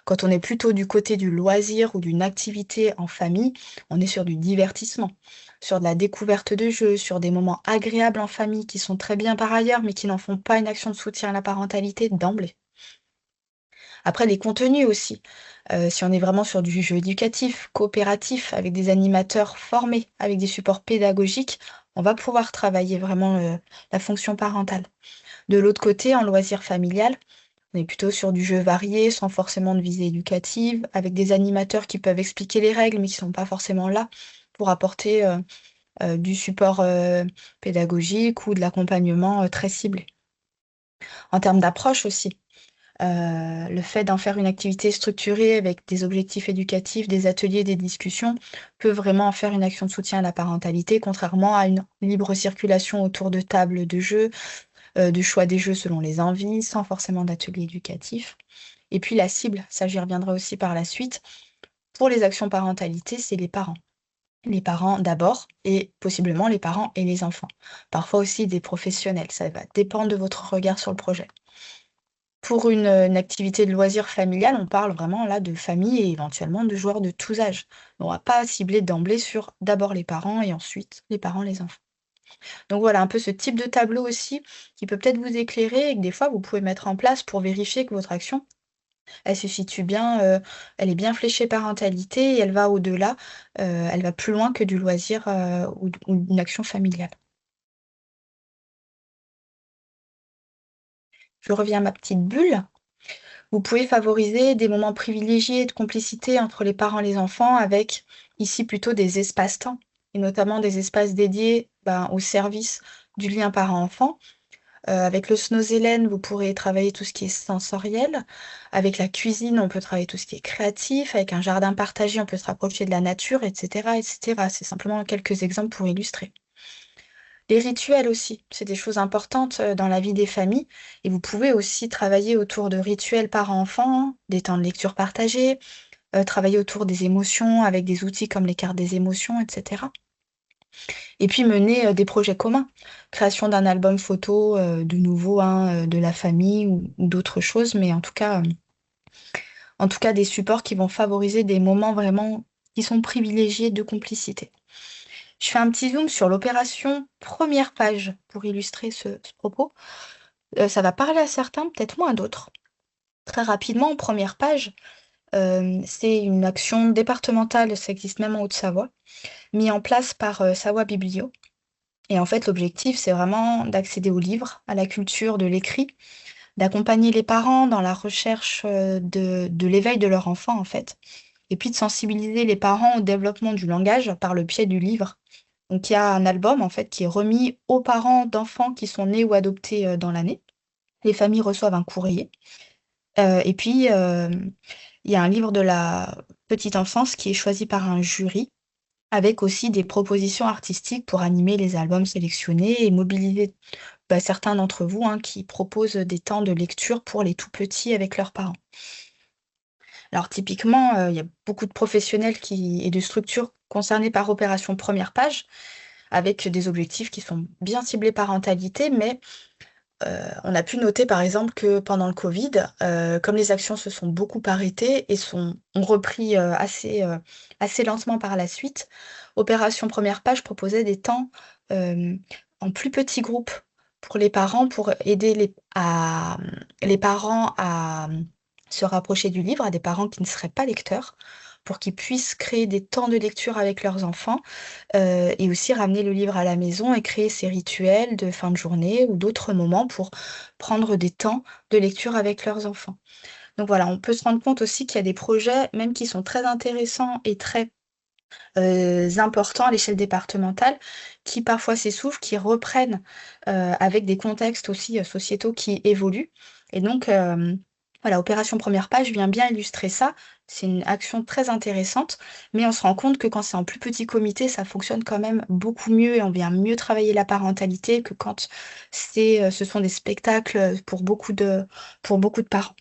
Quand on est plutôt du côté du loisir ou d'une activité en famille, on est sur du divertissement, sur de la découverte de jeux, sur des moments agréables en famille qui sont très bien par ailleurs, mais qui n'en font pas une action de soutien à la parentalité d'emblée. Après, les contenus aussi. Si on est vraiment sur du jeu éducatif, coopératif, avec des animateurs formés, avec des supports pédagogiques, on va pouvoir travailler vraiment la fonction parentale. De l'autre côté, en loisir familial, on est plutôt sur du jeu varié, sans forcément de visée éducative, avec des animateurs qui peuvent expliquer les règles, mais qui ne sont pas forcément là pour apporter du support pédagogique ou de l'accompagnement très ciblé. En termes d'approche aussi, le fait d'en faire une activité structurée avec des objectifs éducatifs, des ateliers, des discussions, peut vraiment en faire une action de soutien à la parentalité, contrairement à une libre circulation autour de tables de jeu, de choix des jeux selon les envies, sans forcément d'atelier éducatif. Et puis la cible, ça j'y reviendrai aussi par la suite. Pour les actions parentalité, c'est les parents. Les parents d'abord et possiblement les parents et les enfants. Parfois aussi des professionnels, ça va dépendre de votre regard sur le projet. Pour une activité de loisir familial, on parle vraiment là de famille et éventuellement de joueurs de tous âges. On va pas cibler d'emblée sur d'abord les parents et ensuite les parents, les enfants. Donc voilà, un peu ce type de tableau aussi qui peut peut-être vous éclairer et que des fois vous pouvez mettre en place pour vérifier que votre action, elle se situe bien, elle est bien fléchée parentalité et elle va au-delà, elle va plus loin que du loisir, ou d'une action familiale. Je reviens à ma petite bulle. Vous pouvez favoriser des moments privilégiés de complicité entre les parents et les enfants avec, ici, plutôt des espaces-temps et notamment des espaces dédiés, ben, au service du lien parent-enfant. Avec le Snozelen, vous pourrez travailler tout ce qui est sensoriel. Avec la cuisine, on peut travailler tout ce qui est créatif. Avec un jardin partagé, on peut se rapprocher de la nature, et cetera, et cetera. C'est simplement quelques exemples pour illustrer. Les rituels aussi, c'est des choses importantes, dans la vie des familles et vous pouvez aussi travailler autour de rituels parents-enfants, des temps de lecture partagés, travailler autour des émotions avec des outils comme les cartes des émotions et cetera. Et puis mener, des projets communs. Création d'un album photo, de nouveau, hein, de la famille ou d'autres choses, mais en tout cas des supports qui vont favoriser des moments vraiment qui sont privilégiés de complicité. Je fais un petit zoom sur l'opération première page pour illustrer ce propos. Ça va parler à certains, peut-être moins à d'autres. Très rapidement, en première page, c'est une action départementale, ça existe même en Haute-Savoie, mis en place par, Savoie Biblio et en fait, l'objectif, c'est vraiment d'accéder aux livres, à la culture de l'écrit, d'accompagner les parents dans la recherche, de l'éveil de leur enfant, en fait et puis de sensibiliser les parents au développement du langage par le biais du livre. Donc il y a un album, en fait, qui est remis aux parents d'enfants qui sont nés ou adoptés, dans l'année. Les familles reçoivent un courrier, et puis, il y a un livre de la petite enfance qui est choisi par un jury, avec aussi des propositions artistiques pour animer les albums sélectionnés et mobiliser, bah, certains d'entre vous, hein, qui proposent des temps de lecture pour les tout petits avec leurs parents. Alors typiquement, il y a beaucoup de professionnels et de structures concernées par Opération Première Page, avec des objectifs qui sont bien ciblés parentalité, mais on a pu noter par exemple que pendant le Covid, comme les actions se sont beaucoup arrêtées et ont repris assez lentement par la suite, Opération Première Page proposait des temps en plus petits groupes pour les parents, pour aider les parents à se rapprocher du livre, à des parents qui ne seraient pas lecteurs, pour qu'ils puissent créer des temps de lecture avec leurs enfants. Et aussi ramener le livre à la maison et créer ces rituels de fin de journée ou d'autres moments pour prendre des temps de lecture avec leurs enfants. Donc voilà, on peut se rendre compte aussi qu'il y a des projets, même qui sont très intéressants et très, importants à l'échelle départementale, qui parfois s'essoufflent, qui reprennent, avec des contextes aussi, sociétaux qui évoluent et donc voilà, Opération Première Page vient bien illustrer ça. C'est une action très intéressante, mais on se rend compte que quand c'est en plus petit comité, ça fonctionne quand même beaucoup mieux et on vient mieux travailler la parentalité que quand ce sont des spectacles, pour beaucoup de parents.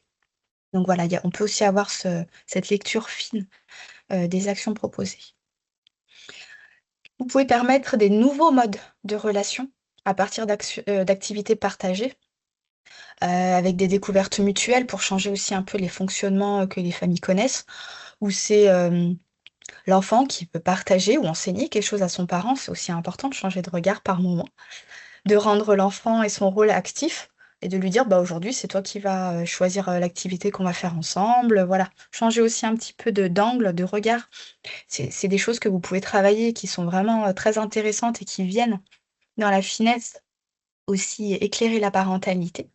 Donc voilà, on peut aussi avoir cette lecture fine, des actions proposées. Vous pouvez permettre des nouveaux modes de relation à partir d'activités partagées, avec des découvertes mutuelles pour changer aussi un peu les fonctionnements, que les familles connaissent, où c'est, l'enfant qui peut partager ou enseigner quelque chose à son parent. C'est aussi important de changer de regard par moment, de rendre l'enfant et son rôle actif et de lui dire: «Bah, aujourd'hui, c'est toi qui vas, choisir, l'activité qu'on va faire ensemble», voilà. Changer aussi un petit peu d'angle, de regard. C'est des choses que vous pouvez travailler, qui sont vraiment, très intéressantes et qui viennent dans la finesse aussi éclairer la parentalité.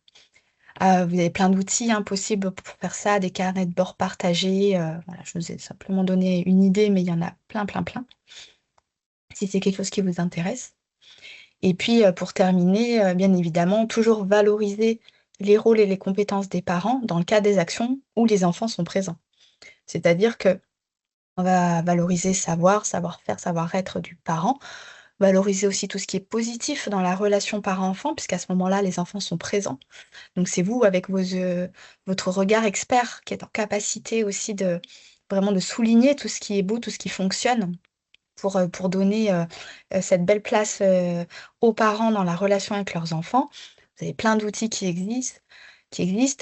Vous avez plein d'outils, hein, possibles pour faire ça, des carnets de bord partagés, voilà, je vous ai simplement donné une idée, mais il y en a plein, plein, plein, si c'est quelque chose qui vous intéresse. Et puis, pour terminer, bien évidemment, toujours valoriser les rôles et les compétences des parents dans le cadre des actions où les enfants sont présents. C'est-à-dire que on va valoriser savoir-faire, savoir-être du parent, valoriser aussi tout ce qui est positif dans la relation parent-enfant, puisqu'à ce moment-là, les enfants sont présents. Donc c'est vous avec votre regard expert qui êtes en capacité aussi de vraiment de souligner tout ce qui est beau, tout ce qui fonctionne pour donner, cette belle place, aux parents dans la relation avec leurs enfants. Vous avez plein d'outils qui existent,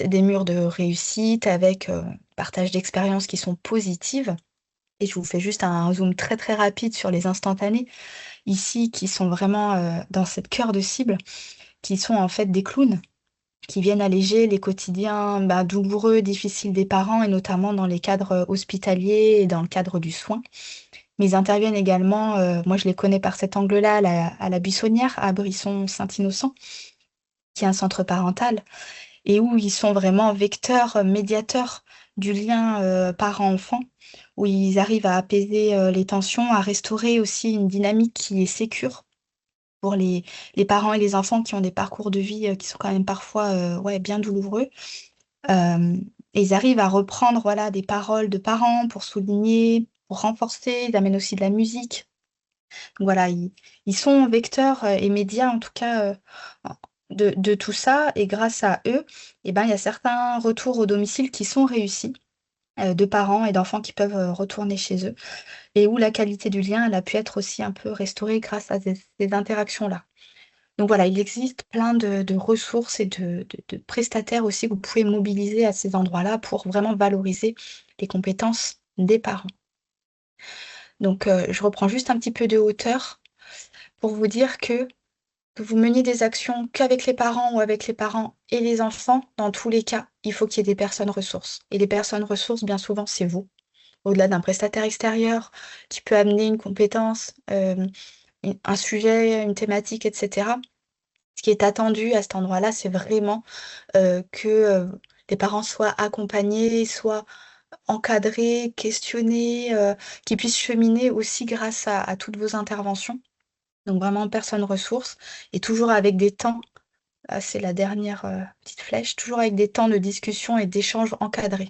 des murs de réussite avec, partage d'expériences qui sont positives et je vous fais juste un zoom très, très rapide sur les instantanés ici qui sont vraiment, dans cette cœur de cible, qui sont en fait des clowns. Qui viennent alléger les quotidiens, bah, douloureux, difficiles des parents et notamment dans les cadres, hospitaliers et dans le cadre du soin. Mais ils interviennent également, moi je les connais par cet angle-là, à la Buissonnière, à Brisson-Saint-Innocent, qui est un centre parental et où ils sont vraiment vecteurs, médiateurs du lien, parent-enfant, où ils arrivent à apaiser, les tensions, à restaurer aussi une dynamique qui est sécure pour les parents et les enfants qui ont des parcours de vie, qui sont quand même parfois, ouais, bien douloureux. Hem et ils arrivent à reprendre, voilà, des paroles de parents pour souligner, pour renforcer. Ils amènent aussi de la musique. Donc voilà, ils sont vecteurs, et médias en tout cas, en de tout ça et grâce à eux et ben, il y a certains retours au domicile qui sont réussis, de parents et d'enfants qui peuvent, retourner chez eux et où la qualité du lien, elle a pu être aussi un peu restaurée grâce à ces interactions-là. Donc voilà, il existe plein de ressources et de prestataires aussi que vous pouvez mobiliser à ces endroits-là pour vraiment valoriser les compétences des parents. Donc je reprends juste un petit peu de hauteur pour vous dire que vous meniez des actions qu'avec les parents ou avec les parents et les enfants, dans tous les cas, il faut qu'il y ait des personnes ressources et les personnes ressources, bien souvent, c'est vous. Au-delà d'un prestataire extérieur qui peut amener une compétence, un sujet, une thématique et cetera. Ce qui est attendu à cet endroit-là, c'est vraiment, que, les parents soient accompagnés, soient encadrés, questionnés, qu'ils puissent cheminer aussi grâce à toutes vos interventions. Donc vraiment personne ressource et toujours avec des temps, c'est la dernière, petite flèche, toujours avec des temps de discussion et d'échange encadrés.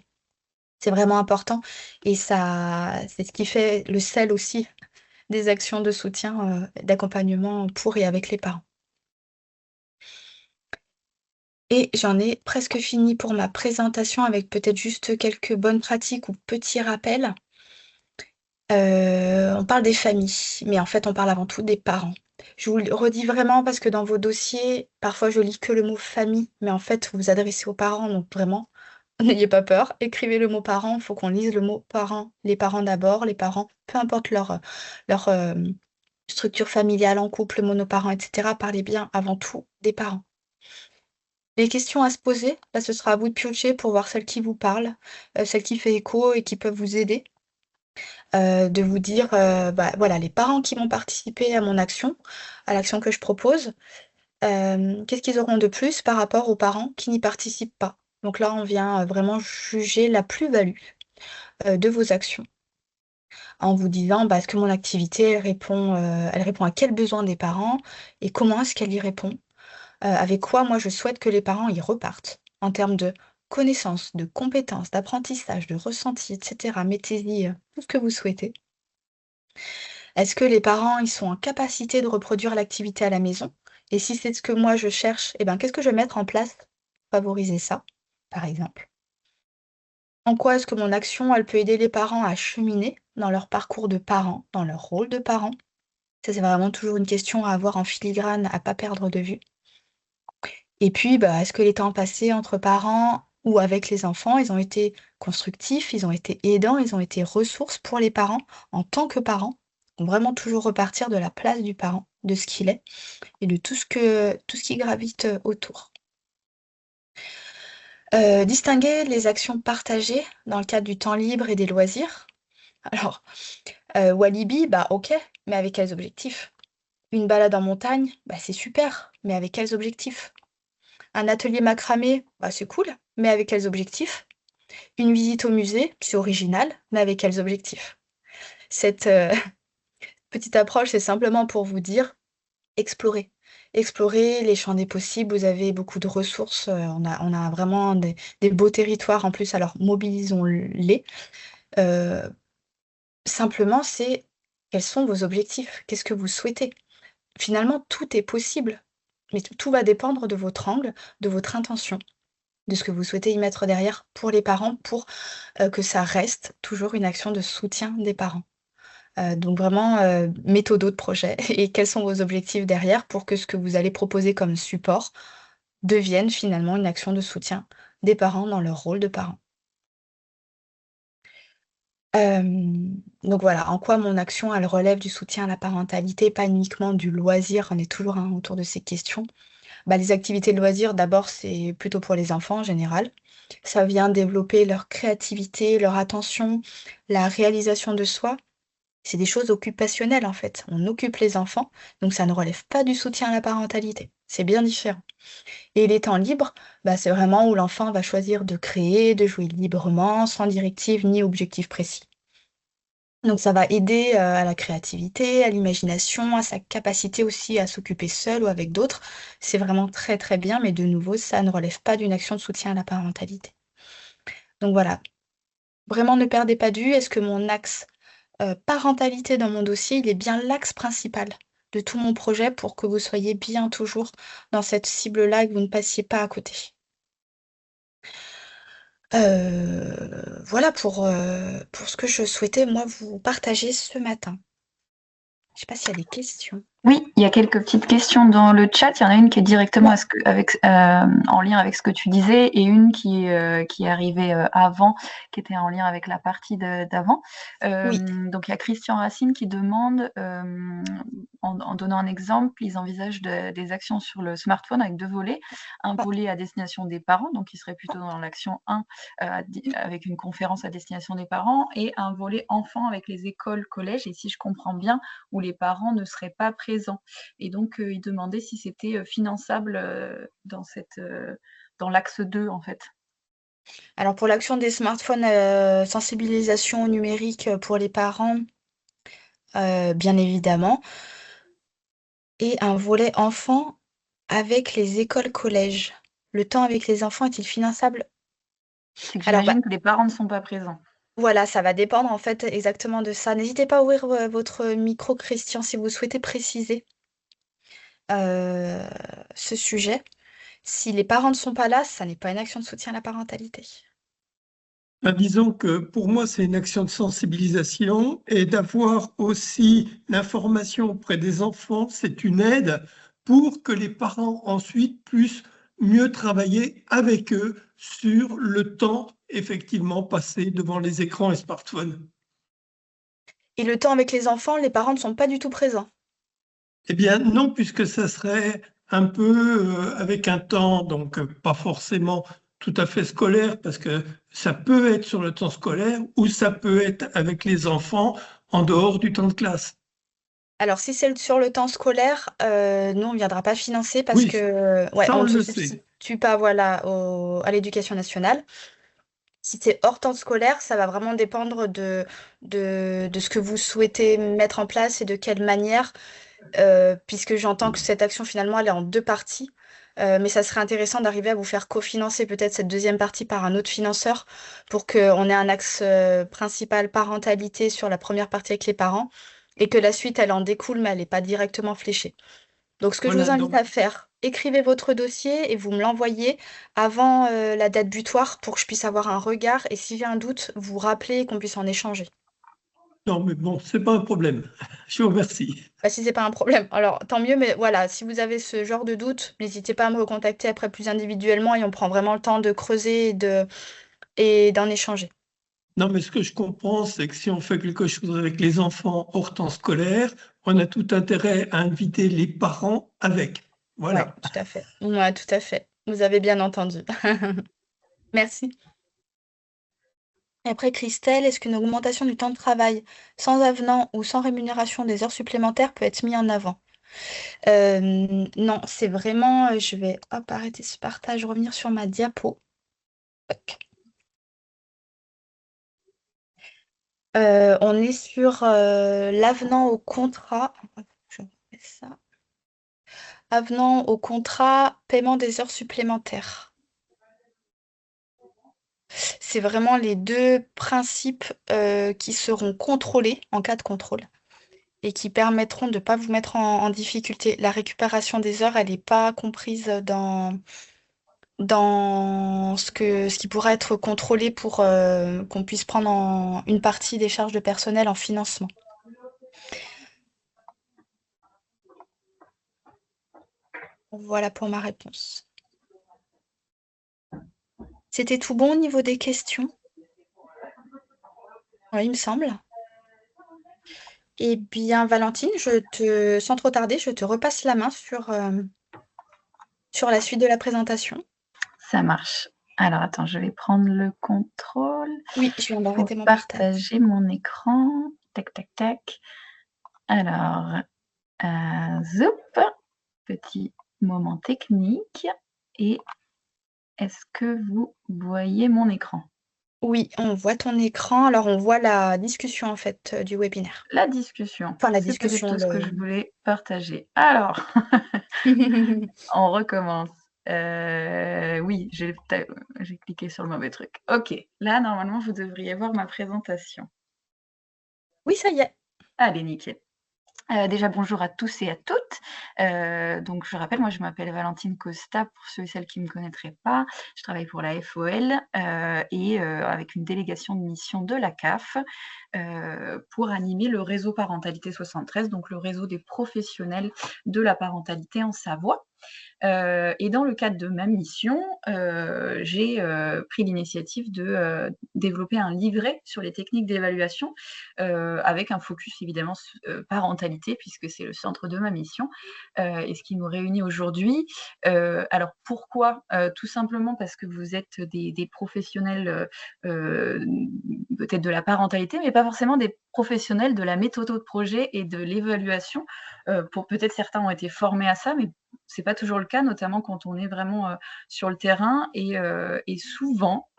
C'est vraiment important et ça c'est ce qui fait le sel aussi des actions de soutien, d'accompagnement pour et avec les parents. Et j'en ai presque fini pour ma présentation avec peut-être juste quelques bonnes pratiques ou petits rappels. On parle des familles, mais en fait, on parle avant tout des parents. Je vous le redis vraiment parce que dans vos dossiers, parfois je lis que le mot famille, mais en fait, vous vous adressez aux parents, donc vraiment, n'ayez pas peur. Écrivez le mot parent, il faut qu'on lise le mot parent. Les parents d'abord, les parents, peu importe leur structure familiale en couple, monoparent, etc. Parlez bien avant tout des parents. Les questions à se poser, là, ce sera à vous de piocher pour voir celle qui vous parle, celle qui fait écho et qui peuvent vous aider. De vous dire, bah, voilà, les parents qui vont participer à l'action que je propose, qu'est-ce qu'ils auront de plus par rapport aux parents qui n'y participent pas? Donc là, on vient, vraiment juger la plus-value, de vos actions en vous disant: «Bah, est-ce que mon activité, elle répond à quel besoin des parents et comment est-ce qu'elle y répond?» Avec quoi moi je souhaite que les parents y repartent en termes de connaissances, de compétences, d'apprentissage, de ressenti et cetera. Mettez-y, tout ce que vous souhaitez. Est-ce que les parents, ils sont en capacité de reproduire l'activité à la maison? Et si c'est ce que moi je cherche, eh ben, qu'est-ce que je vais mettre en place pour favoriser ça, par exemple? En quoi est-ce que mon action, elle peut aider les parents à cheminer dans leur parcours de parents, dans leur rôle de parents? Ça, c'est vraiment toujours une question à avoir en filigrane, à pas perdre de vue. Et puis, bah, est-ce que les temps passés entre parents ou avec les enfants, ils ont été constructifs, ils ont été aidants, ils ont été ressources pour les parents en tant que parents? Donc vraiment toujours repartir de la place du parent, de ce qu'il est et de tout ce qui gravite, autour. Distinguer les actions partagées dans le cadre du temps libre et des loisirs. Alors, Walibi, bah, OK, mais avec quels objectifs? Une balade en montagne, bah, c'est super, mais avec quels objectifs? Un atelier macramé, bah, c'est cool, mais avec quels objectifs? Une visite au musée, c'est original, mais avec quels objectifs? Cette, petite approche, c'est simplement pour vous dire: explorez. Explorez les champs des possibles, vous avez beaucoup de ressources, on a vraiment des beaux territoires en plus, alors mobilisons-les. Heu, Simplement, c'est quels sont vos objectifs? Qu'est-ce que vous souhaitez? Finalement, tout est possible, mais tout va dépendre de votre angle, de votre intention, de ce que vous souhaitez y mettre derrière pour les parents, pour, que ça reste toujours une action de soutien des parents. Donc vraiment, méthodo de projet et quels sont vos objectifs derrière pour que ce que vous allez proposer comme support devienne finalement une action de soutien des parents dans leur rôle de parents. Donc voilà, en quoi mon action, elle relève du soutien à la parentalité, pas uniquement du loisir, on est toujours, hein, autour de ces questions. Bah, les activités de loisirs, d'abord, c'est plutôt pour les enfants en général. Ça vient développer leur créativité, leur attention, la réalisation de soi. C'est des choses occupationnelles en fait. On occupe les enfants, donc ça ne relève pas du soutien à la parentalité. C'est bien différent. Et les temps libres, bah, c'est vraiment où l'enfant va choisir de créer, de jouer librement, sans directive ni objectif précis. Donc ça va aider à la créativité, à l'imagination, à sa capacité aussi à s'occuper seul ou avec d'autres. C'est vraiment très très bien, mais de nouveau, ça ne relève pas d'une action de soutien à la parentalité. Donc voilà, vraiment ne perdez pas de vue, est-ce que mon axe parentalité dans mon dossier, il est bien l'axe principal de tout mon projet pour que vous soyez bien toujours dans cette cible-là et que vous ne passiez pas à côté. Voilà pour ce que je souhaitais moi vous partager ce matin. Je sais pas s'il y a des questions? Oui, il y a quelques petites questions dans le chat. Il y en a une qui est directement en lien avec ce que tu disais et une qui est arrivée avant, qui était en lien avec la partie d'avant. Oui. Donc il y a Christian Racine qui demande, en donnant un exemple, ils envisagent des actions sur le smartphone avec 2 volets. Un Ah, volet à destination des parents, donc qui serait plutôt dans l'action 1, avec une conférence à destination des parents, et un volet enfant avec les écoles, collèges, et si je comprends bien, où les parents ne seraient pas présents. Et donc, il demandait si c'était finançable dans l'axe 2, en fait. alors pour l'action des smartphones, sensibilisation au numérique, pour les parents, bien évidemment et un volet enfant avec les écoles collèges. Le temps avec les enfants est-il finançable? C'est que Alors, bah, j'imagine que les parents ne sont pas présents. voilà, ça va dépendre en fait exactement de ça. N'hésitez pas à ouvrir, votre micro Christian si vous souhaitez préciser, heu, ce sujet. Si les parents ne sont pas là, ça n'est pas une action de soutien à la parentalité. Disons que pour moi, c'est une action de sensibilisation et d'avoir aussi l'information auprès des enfants, c'est une aide pour que les parents ensuite puissent mieux travailler avec eux sur le temps effectivement passé devant les écrans et smartphones. Et le temps avec les enfants, les parents ne sont pas du tout présents. Eh bien non, puisque ça serait un peu avec un temps, donc pas forcément tout à fait scolaire, parce que ça peut être sur le temps scolaire ou ça peut être avec les enfants en dehors du temps de classe. Alors, si c'est sur le temps scolaire, nous, on ne viendra pas financer parce Oui, que, ouais, ça on on ne se le sait. substitue pas, voilà, à l'éducation nationale. Si c'est hors temps scolaire, ça va vraiment dépendre de ce que vous souhaitez mettre en place et de quelle manière, puisque j'entends que cette action, finalement, elle est en deux parties. Mais ça serait intéressant d'arriver à vous faire cofinancer peut-être cette deuxième partie par un autre financeur pour qu'on ait un axe principal parentalité sur la première partie avec les parents et que la suite, elle en découle, mais elle n'est pas directement fléchée. Donc, ce que je Voilà, vous invite donc à faire, écrivez votre dossier et vous me l'envoyez avant la date butoir pour que je puisse avoir un regard et si j'ai un doute, vous rappelez et qu'on puisse en échanger. non, mais bon, c'est pas un problème. Je vous remercie. Bah, si c'est pas un problème, alors tant mieux, mais voilà, si vous avez ce genre de doute, n'hésitez pas à me recontacter après plus individuellement et on prend vraiment le temps de creuser et d'en échanger. Non, mais ce que je comprends, c'est que si on fait quelque chose avec les enfants hors temps scolaire, on a tout intérêt à inviter les parents avec. Ouais, Voilà. tout à fait. Ouais, tout à fait. Vous avez bien entendu. Merci. Et après, Christelle, est-ce qu'une augmentation du temps de travail sans avenant ou sans rémunération des heures supplémentaires peut être mise en avant? Non, c'est vraiment, je vais hop, arrêter ce partage, revenir sur ma diapo. Tac. On est sur l'avenant au contrat. Je refais ça. Avenant au contrat, paiement des heures supplémentaires. C'est vraiment les deux principes qui seront contrôlés en cas de contrôle et qui permettront de ne pas vous mettre en difficulté. La récupération des heures, elle n'est pas comprise dans ce qui pourra être contrôlé pour qu'on puisse prendre une partie des charges de personnel en financement. Voilà pour ma réponse. C'était tout bon au niveau des questions? Oui, il me semble. Eh bien, Valentine, sans trop tarder, je te repasse la main sur la suite de la présentation. Ça marche. Alors, attends, je vais prendre le contrôle Oui, je viens pour d'arrêter mon partage. partager mon écran. Tac, tac, tac. Alors, zoup, petit moment technique. Et est-ce que vous voyez mon écran? Oui, on voit ton écran. Alors, on voit la discussion, en fait, du webinaire. La discussion. Enfin, la C'était discussion, tout ce que je voulais partager. Alors, on recommence. Oui, j'ai cliqué sur le mauvais truc. OK, là, normalement, vous devriez voir ma présentation. Oui, ça y est. Allez, nickel. Déjà bonjour à tous et à toutes. Donc je rappelle, moi je m'appelle Valentine Costa pour ceux et celles qui ne me connaîtraient pas. Je travaille pour la FOL et avec une délégation de mission de la CAF pour animer le réseau Parentalité 73, donc le réseau des professionnels de la parentalité en Savoie. Et dans le cadre de ma mission, j'ai pris l'initiative de développer un livret sur les techniques d'évaluation avec un focus évidemment parentalité puisque c'est le centre de ma mission et ce qui nous réunit aujourd'hui. Alors pourquoi? Tout simplement parce que vous êtes des professionnels peut-être de la parentalité, mais pas forcément des professionnels de la méthode de projet et de l'évaluation. Pour peut-être certains ont été formés à ça, mais c'est pas toujours le cas, notamment quand on est vraiment sur le terrain et souvent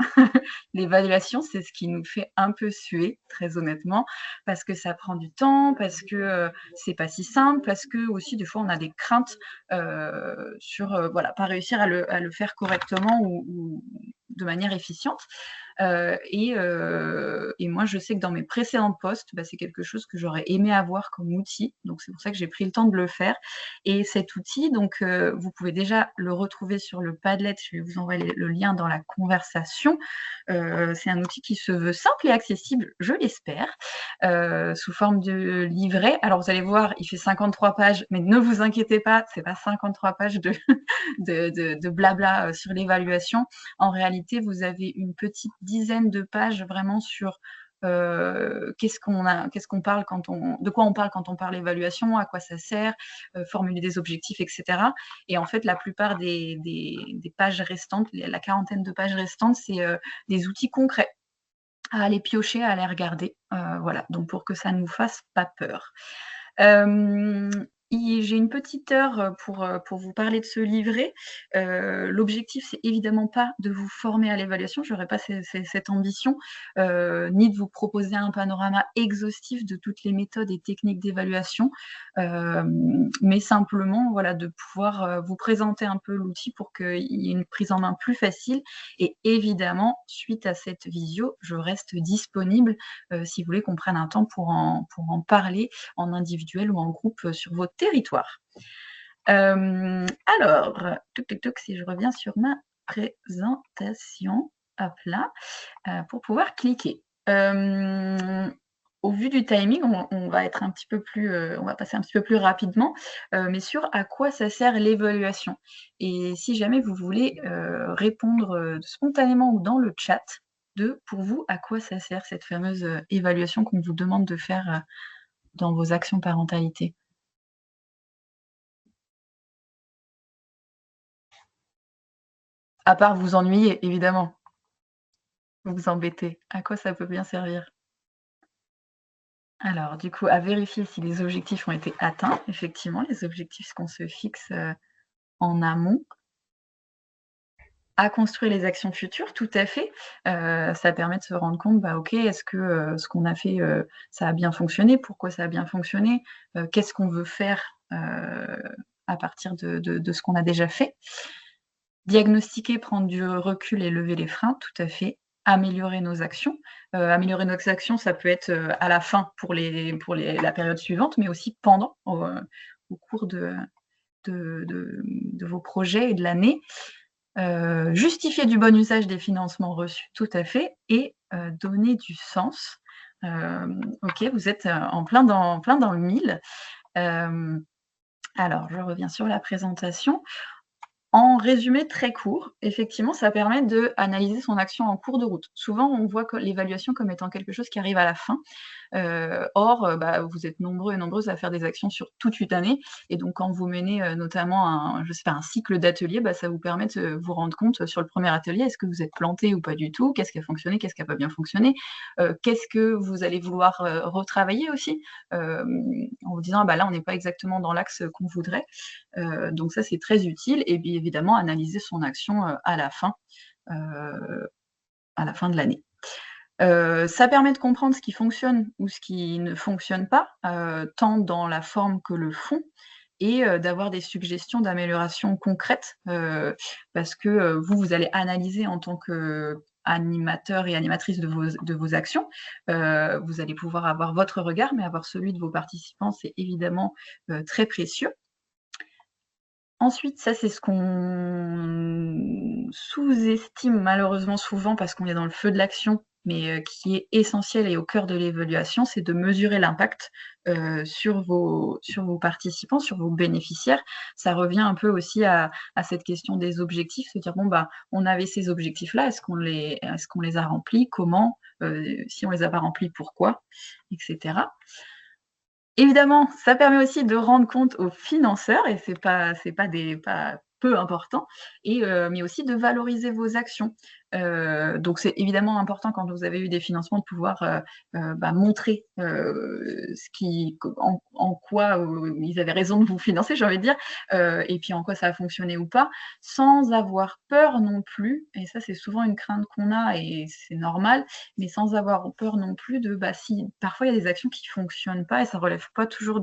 l'évaluation, c'est ce qui nous fait un peu suer, très honnêtement, parce que ça prend du temps, parce que c'est pas si simple, parce que aussi des fois on a des craintes sur voilà, pas réussir à le faire correctement ou de manière efficiente. Et moi, je sais que dans mes précédents postes, c'est quelque chose que j'aurais aimé avoir comme outil. Donc, c'est pour ça que j'ai pris le temps de le faire. Et cet outil, donc, vous pouvez déjà le retrouver sur le Padlet. Je vais vous envoyer le lien dans la conversation. C'est un outil qui se veut simple et accessible, je l'espère, sous forme de livret. Alors, vous allez voir, il fait 53 pages, mais ne vous inquiétez pas, c'est pas 53 pages de blabla sur l'évaluation. En réalité, vous avez une petite dizaine de pages vraiment sur qu'est-ce qu'on parle de quoi on parle quand on parle évaluation, à quoi ça sert, formuler des objectifs, etc. Et en fait, la plupart des pages restantes, la quarantaine de pages restantes, c'est des outils concrets à aller piocher, à aller regarder. Voilà, donc pour que ça ne nous fasse pas peur. J'ai une petite heure pour vous parler de ce livret. L'objectif, c'est évidemment pas de vous former à l'évaluation, je n'aurais pas cette ambition, ni de vous proposer un panorama exhaustif de toutes les méthodes et techniques d'évaluation, mais simplement voilà, de pouvoir vous présenter un peu l'outil pour qu'il y ait une prise en main plus facile. Et évidemment, suite à cette visio, je reste disponible si vous voulez qu'on prenne un temps pour en parler en individuel ou en groupe sur votre territoire. Alors, si je reviens sur ma présentation, hop là, pour pouvoir cliquer. Au vu du timing, on va être un petit peu plus, on va passer un petit peu plus rapidement, mais sur à quoi ça sert l'évaluation. Et si jamais vous voulez répondre spontanément ou dans le chat, pour vous, à quoi ça sert cette fameuse évaluation qu'on vous demande de faire dans vos actions parentalité. À part vous ennuyer, évidemment. Vous embêter. À quoi ça peut bien servir? Alors, du coup, à vérifier si les objectifs ont été atteints. Effectivement, les objectifs qu'on se fixe en amont. À construire les actions futures, tout à fait. Ça permet de se rendre compte, OK, est-ce que ce qu'on a fait, ça a bien fonctionné? Pourquoi ça a bien fonctionné? Qu'est-ce qu'on veut faire à partir de ce qu'on a déjà fait? Diagnostiquer, prendre du recul et lever les freins, tout à fait. Améliorer nos actions. Améliorer nos actions, ça peut être à la fin pour la période suivante, mais aussi pendant, au cours de vos projets et de l'année. Justifier du bon usage des financements reçus, tout à fait, et donner du sens. OK, vous êtes en plein dans le mille. Alors, je reviens sur la présentation. En résumé très court, effectivement, ça permet d'analyser son action en cours de route. Souvent, on voit l'évaluation comme étant quelque chose qui arrive à la fin. Or, vous êtes nombreux et nombreuses à faire des actions sur toute une année. Et donc, quand vous menez notamment un cycle d'ateliers, ça vous permet de vous rendre compte sur le premier atelier, est-ce que vous êtes planté ou pas du tout? Qu'est-ce qui a fonctionné? Qu'est-ce qui n'a pas bien fonctionné? Qu'est-ce que vous allez vouloir retravailler aussi? En vous disant, là, on n'est pas exactement dans l'axe qu'on voudrait. Donc ça, c'est très utile. Et bien évidemment, analyser son action à la fin de l'année. Ça permet de comprendre ce qui fonctionne ou ce qui ne fonctionne pas, tant dans la forme que le fond, et d'avoir des suggestions d'amélioration concrètes, parce que vous allez analyser en tant qu'animateur et animatrice de vos actions. Vous allez pouvoir avoir votre regard, mais avoir celui de vos participants, c'est évidemment très précieux. Ensuite, ça, c'est ce qu'on sous-estime malheureusement souvent parce qu'on est dans le feu de l'action, mais qui est essentiel et au cœur de l'évaluation, c'est de mesurer l'impact sur vos participants, sur vos bénéficiaires. Ça revient un peu aussi à cette question des objectifs, se dire, on avait ces objectifs-là, est-ce qu'on les a remplis? Comment? Si on les a pas remplis, pourquoi? Etc. Évidemment, ça permet aussi de rendre compte aux financeurs, et c'est pas peu important, mais aussi de valoriser vos actions. Donc c'est évidemment important quand vous avez eu des financements de pouvoir montrer en quoi ils avaient raison de vous financer, j'ai envie de dire, et puis en quoi ça a fonctionné ou pas, sans avoir peur non plus, et ça c'est souvent une crainte qu'on a et c'est normal, mais sans avoir peur non plus si parfois il y a des actions qui ne fonctionnent pas et ça ne relève pas toujours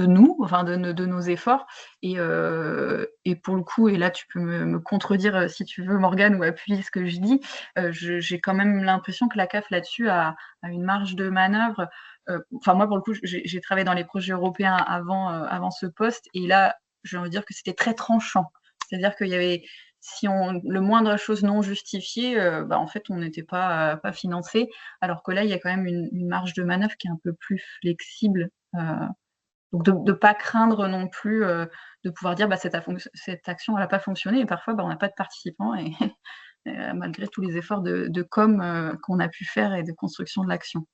nous, enfin de nos efforts. Et pour le coup, et là tu peux me contredire si tu veux, Morgane, ou appuyer ce que je dis, j'ai quand même l'impression que la CAF là-dessus a une marge de manœuvre. Enfin, moi, pour le coup, j'ai travaillé dans les projets européens avant ce poste, et là, j'ai envie de dire que c'était très tranchant. C'est-à-dire qu'il y avait, si le moindre chose non justifiée, en fait, on n'était pas financé, alors que là, il y a quand même une marge de manœuvre qui est un peu plus flexible. Donc de ne pas craindre non plus de pouvoir dire cette action elle n'a pas fonctionné, et parfois on n'a pas de participants, et malgré tous les efforts de com qu'on a pu faire et de construction de l'action.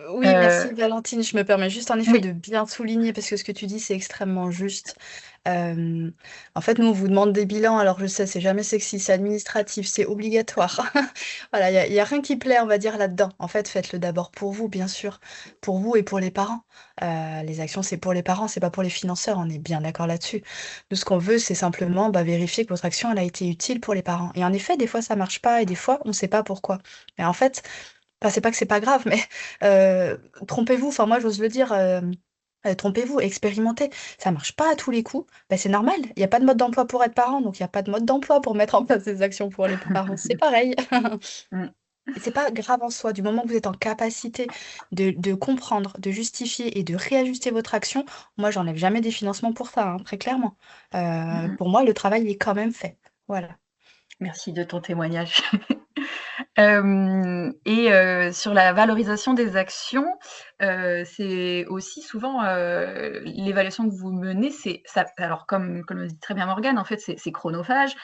Oui, merci Valentine. Je me permets juste en effet Oui. de bien souligner, parce que ce que tu dis, c'est extrêmement juste. En fait, nous, on vous demande des bilans, alors je sais, c'est jamais sexy, c'est administratif, c'est obligatoire. Voilà, il y a rien qui plaît, on va dire, là-dedans. En fait, faites-le d'abord pour vous, bien sûr, pour vous et pour les parents. Les actions, c'est pour les parents, c'est pas pour les financeurs, on est bien d'accord là-dessus. Nous, ce qu'on veut, c'est simplement vérifier que votre action, elle a été utile pour les parents. Et en effet, des fois, ça marche pas, et des fois, on sait pas pourquoi. Mais en fait, c'est pas que c'est pas grave, mais trompez-vous, enfin moi j'ose le dire, trompez-vous, expérimentez. Ça marche pas à tous les coups, c'est normal. Il n'y a pas de mode d'emploi pour être parent, donc il n'y a pas de mode d'emploi pour mettre en place des actions pour les parents. C'est pareil. Mm. Et c'est pas grave en soi, du moment que vous êtes en capacité de comprendre, de justifier et de réajuster votre action, moi j'enlève jamais des financements pour ça, hein, très clairement. Pour moi, le travail est quand même fait. Voilà. Merci de ton témoignage. Sur la valorisation des actions, c'est aussi souvent l'évaluation que vous menez, alors comme le dit très bien Morgane, en fait, c'est chronophage,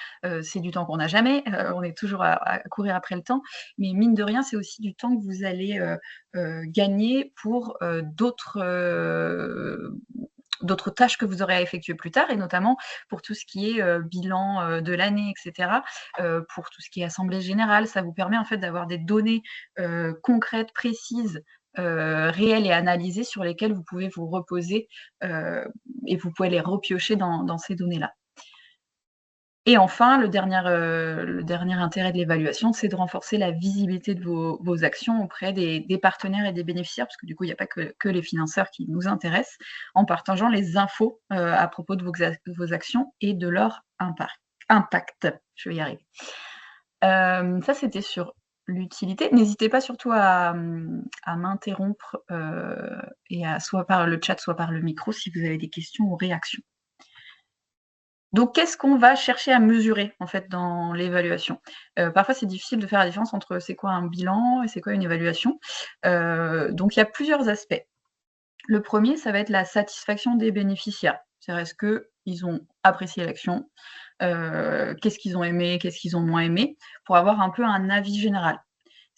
c'est du temps qu'on n'a jamais, on est toujours à courir après le temps, mais mine de rien, c'est aussi du temps que vous allez gagner pour d'autres tâches que vous aurez à effectuer plus tard, et notamment pour tout ce qui est bilan de l'année, etc. Pour tout ce qui est assemblée générale, ça vous permet en fait d'avoir des données concrètes, précises, réelles et analysées, sur lesquelles vous pouvez vous reposer, et vous pouvez les repiocher dans ces données-là. Et enfin, le dernier intérêt de l'évaluation, c'est de renforcer la visibilité de vos actions auprès des partenaires et des bénéficiaires, parce que du coup, il n'y a pas que les financeurs qui nous intéressent, en partageant les infos à propos de vos actions et de leur impact. Je vais y arriver. Ça, c'était sur l'utilité. N'hésitez pas surtout à m'interrompre, et soit par le chat, soit par le micro, si vous avez des questions ou réactions. Donc, qu'est-ce qu'on va chercher à mesurer en fait dans l'évaluation? Parfois, c'est difficile de faire la différence entre c'est quoi un bilan et c'est quoi une évaluation. Donc, il y a plusieurs aspects. Le premier, ça va être la satisfaction des bénéficiaires. C'est-à-dire, est-ce qu'ils ont apprécié l'action? Qu'est-ce qu'ils ont aimé? Qu'est-ce qu'ils ont moins aimé? Pour avoir un peu un avis général.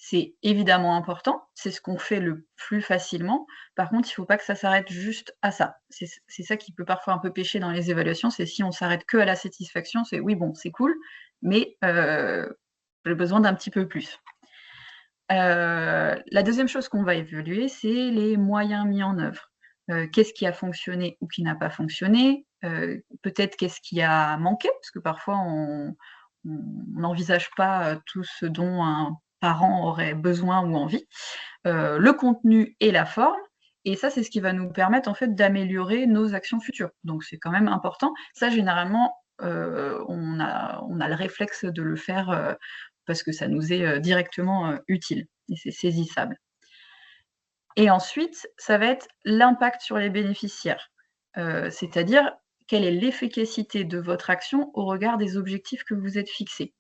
C'est évidemment important, c'est ce qu'on fait le plus facilement. Par contre, il ne faut pas que ça s'arrête juste à ça. C'est ça qui peut parfois un peu pêcher dans les évaluations, c'est si on s'arrête que à la satisfaction, c'est oui, bon, c'est cool, mais j'ai besoin d'un petit peu plus. La deuxième chose qu'on va évaluer, c'est les moyens mis en œuvre. Qu'est-ce qui a fonctionné ou qui n'a pas fonctionné? Peut-être qu'est-ce qui a manqué? Parce que parfois on n'envisage pas tout ce dont un parent aurait besoin ou envie. Le contenu et la forme, et ça, c'est ce qui va nous permettre en fait d'améliorer nos actions futures. Donc c'est quand même important. Ça, généralement, on a le réflexe de le faire parce que ça nous est directement utile et c'est saisissable. Et ensuite, ça va être l'impact sur les bénéficiaires, c'est-à-dire quelle est l'efficacité de votre action au regard des objectifs que vous êtes fixés.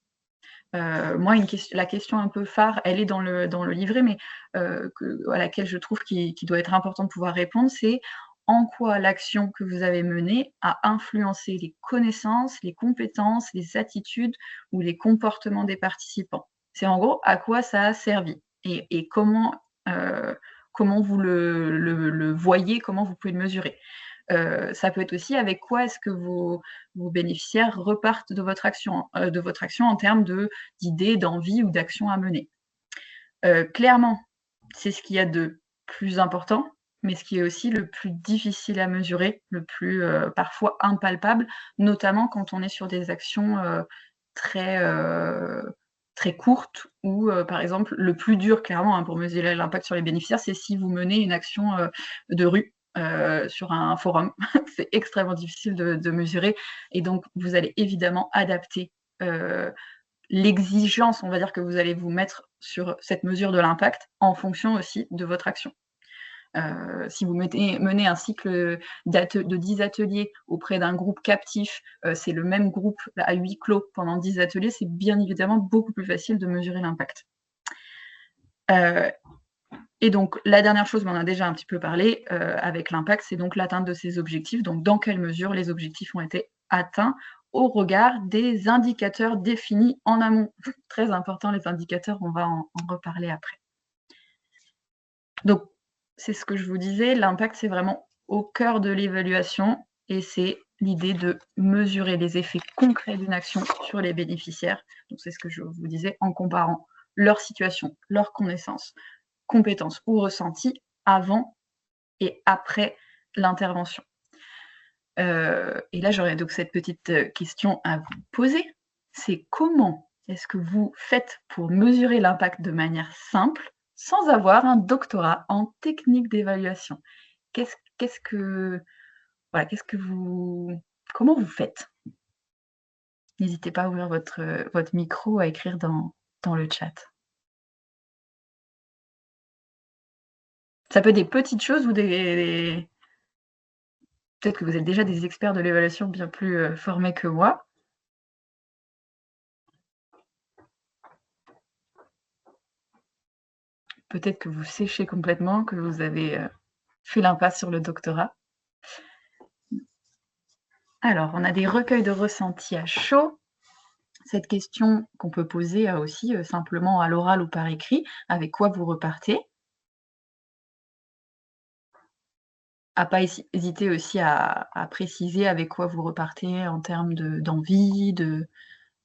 Moi, la question un peu phare, elle est dans le livret, mais à laquelle je trouve qu'il doit être important de pouvoir répondre, c'est en quoi l'action que vous avez menée a influencé les connaissances, les compétences, les attitudes ou les comportements des participants. C'est en gros à quoi ça a servi et comment vous le voyez, comment vous pouvez le mesurer. Ça peut être aussi avec quoi est-ce que vos bénéficiaires repartent de votre action en termes d'idées, d'envie ou d'actions à mener. Clairement, c'est ce qu'il y a de plus important, mais ce qui est aussi le plus difficile à mesurer, le plus parfois impalpable, notamment quand on est sur des actions très, très courtes ou par exemple, le plus dur clairement pour mesurer l'impact sur les bénéficiaires, c'est si vous menez une action de rue. sur un forum. C'est extrêmement difficile de mesurer et donc vous allez évidemment adapter l'exigence, on va dire, que vous allez vous mettre sur cette mesure de l'impact en fonction aussi de votre action. Si vous menez un cycle de 10 ateliers auprès d'un groupe captif, c'est le même groupe à huis clos pendant 10 ateliers, c'est bien évidemment beaucoup plus facile de mesurer l'impact. Et donc, la dernière chose, on en a déjà un petit peu parlé, avec l'impact, c'est donc l'atteinte de ces objectifs. Donc, dans quelle mesure les objectifs ont été atteints au regard des indicateurs définis en amont. Très important, les indicateurs, on va en reparler après. Donc, c'est ce que je vous disais, l'impact, c'est vraiment au cœur de l'évaluation et c'est l'idée de mesurer les effets concrets d'une action sur les bénéficiaires. Donc, c'est ce que je vous disais en comparant leur situation, leurs connaissances, compétences ou ressentis avant et après l'intervention. Et là, j'aurais donc cette petite question à vous poser. C'est comment est-ce que vous faites pour mesurer l'impact de manière simple sans avoir un doctorat en technique d'évaluation? Comment vous faites? N'hésitez pas à ouvrir votre micro, à écrire dans le chat. Ça peut être des petites choses ou des... Peut-être que vous êtes déjà des experts de l'évaluation bien plus formés que moi. Peut-être que vous séchez complètement, que vous avez fait l'impasse sur le doctorat. Alors, on a des recueils de ressentis à chaud. Cette question qu'on peut poser aussi simplement à l'oral ou par écrit, avec quoi vous repartez. À pas hésiter aussi à préciser avec quoi vous repartez en termes d'envie,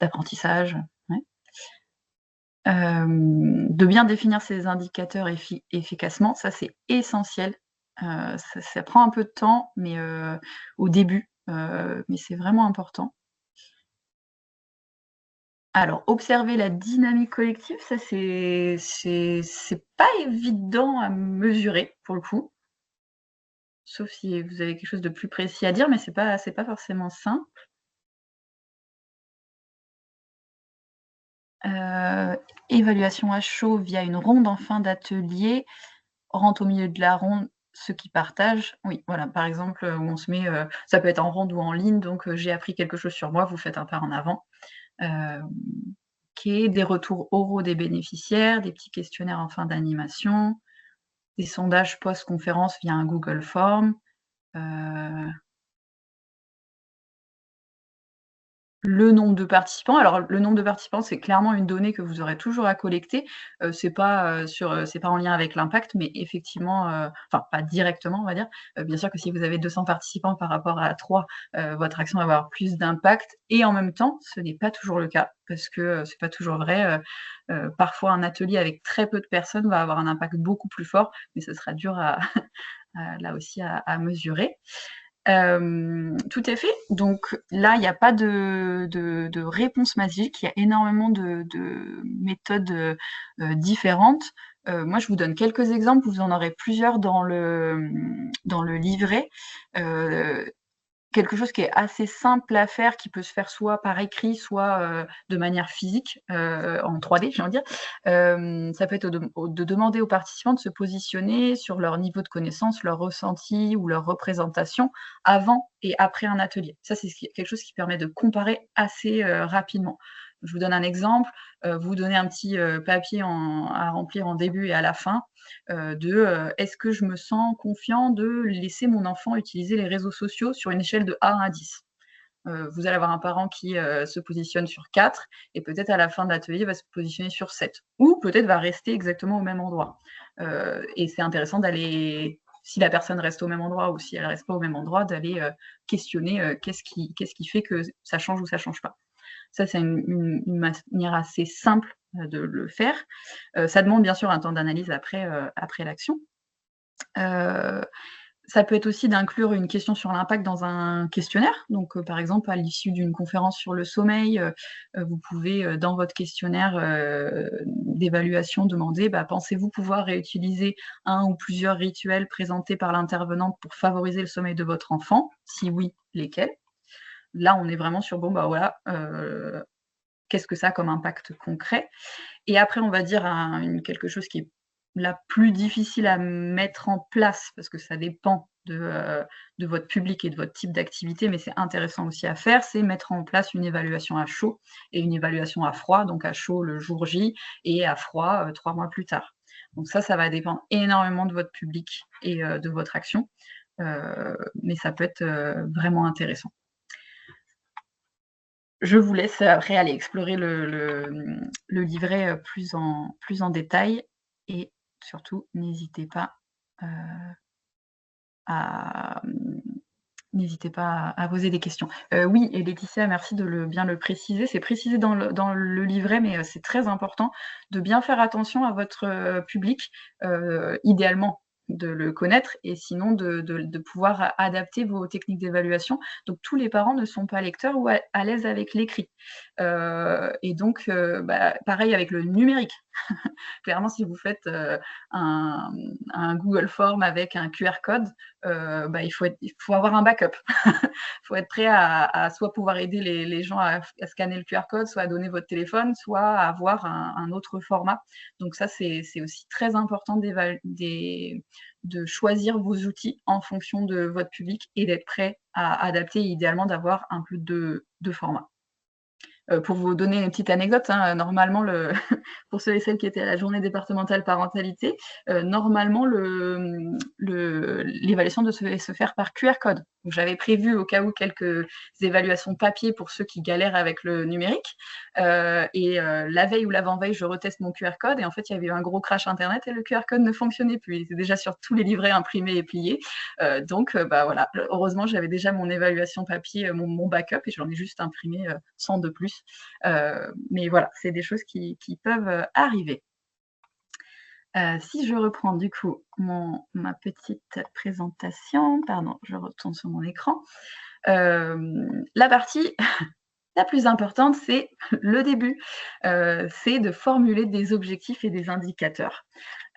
d'apprentissage. Ouais. De bien définir ces indicateurs efficacement, ça c'est essentiel. Ça prend un peu de temps, mais au début, mais c'est vraiment important. Alors, observer la dynamique collective, ça c'est pas évident à mesurer pour le coup. Sauf si vous avez quelque chose de plus précis à dire, mais c'est pas forcément simple. Évaluation à chaud via une ronde en fin d'atelier, rentre au milieu de la ronde ceux qui partagent. Oui, voilà, par exemple, où on se met, ça peut être en ronde ou en ligne, donc j'ai appris quelque chose sur moi, vous faites un pas en avant. Des retours oraux des bénéficiaires, des petits questionnaires en fin d'animation, des sondages post-conférence via un Google Form. Le nombre de participants. Alors, le nombre de participants, c'est clairement une donnée que vous aurez toujours à collecter. C'est pas en lien avec l'impact, mais effectivement, enfin, pas directement, on va dire. Bien sûr que si vous avez 200 participants par rapport à 3, votre action va avoir plus d'impact et en même temps, ce n'est pas toujours le cas parce que, c'est pas toujours vrai. Parfois, un atelier avec très peu de personnes va avoir un impact beaucoup plus fort, mais ce sera dur à là aussi à mesurer. Tout est fait. Donc là, il n'y a pas de réponse magique. Il y a énormément de méthodes différentes. Moi, je vous donne quelques exemples. Vous en aurez plusieurs dans le livret. Quelque chose qui est assez simple à faire, qui peut se faire soit par écrit, soit de manière physique, en 3D, j'ai envie de dire. Ça peut être de demander aux participants de se positionner sur leur niveau de connaissance, leur ressenti ou leur représentation avant et après un atelier. Ça, c'est quelque chose qui permet de comparer assez rapidement. Je vous donne un exemple. Vous donnez un petit papier à remplir en début et à la fin est-ce que je me sens confiant de laisser mon enfant utiliser les réseaux sociaux sur une échelle de 1 à 10. Vous allez avoir un parent qui se positionne sur 4 et peut-être à la fin de l'atelier va se positionner sur 7 ou peut-être va rester exactement au même endroit. Et c'est intéressant d'aller, si la personne reste au même endroit ou si elle ne reste pas au même endroit, d'aller questionner qu'est-ce qui fait que ça change ou ça ne change pas. Ça, c'est une manière assez simple de le faire. Ça demande bien sûr un temps d'analyse après l'action. Ça peut être aussi d'inclure une question sur l'impact dans un questionnaire. Donc, par exemple, à l'issue d'une conférence sur le sommeil, vous pouvez, dans votre questionnaire, d'évaluation demander: «Pensez-vous pouvoir réutiliser un ou plusieurs rituels présentés par l'intervenante pour favoriser le sommeil de votre enfant? Si oui, lesquels?» Là, on est vraiment sur voilà, qu'est-ce que ça a comme impact concret? Et après, on va dire quelque chose qui est la plus difficile à mettre en place, parce que ça dépend de votre public et de votre type d'activité, mais c'est intéressant aussi à faire, c'est mettre en place une évaluation à chaud et une évaluation à froid, donc à chaud le jour J et à froid 3 mois plus tard. Donc ça va dépendre énormément de votre public et de votre action, mais ça peut être vraiment intéressant. Je vous laisse après aller explorer le livret plus en détail et surtout n'hésitez pas à poser des questions. Oui, et Laetitia, merci de bien le préciser. C'est précisé dans le livret, mais c'est très important de bien faire attention à votre public, idéalement de le connaître et sinon de pouvoir adapter vos techniques d'évaluation. Donc tous les parents ne sont pas lecteurs ou à l'aise avec l'écrit. Et donc pareil avec le numérique. Clairement, si vous faites un Google Form avec un QR code, il faut avoir un backup. Il faut être prêt à soit pouvoir aider les gens à scanner le QR code, soit à donner votre téléphone, soit à avoir un autre format. Donc ça, c'est aussi très important de choisir vos outils en fonction de votre public et d'être prêt à adapter et idéalement d'avoir un peu de formats. Pour vous donner une petite anecdote, hein, normalement, pour ceux et celles qui étaient à la journée départementale parentalité, normalement, l'évaluation devait se faire par QR code. Donc, j'avais prévu au cas où quelques évaluations papier pour ceux qui galèrent avec le numérique. La veille ou l'avant-veille, je reteste mon QR code et en fait, il y avait eu un gros crash internet et le QR code ne fonctionnait plus. Il était déjà sur tous les livrets imprimés et pliés. Voilà. Heureusement, j'avais déjà mon évaluation papier, mon backup et j'en ai juste imprimé 100 de plus. Mais voilà, c'est des choses qui peuvent arriver. Si je reprends du coup ma petite présentation, pardon, je retourne sur mon écran. La partie la plus importante, c'est le début, c'est de formuler des objectifs et des indicateurs.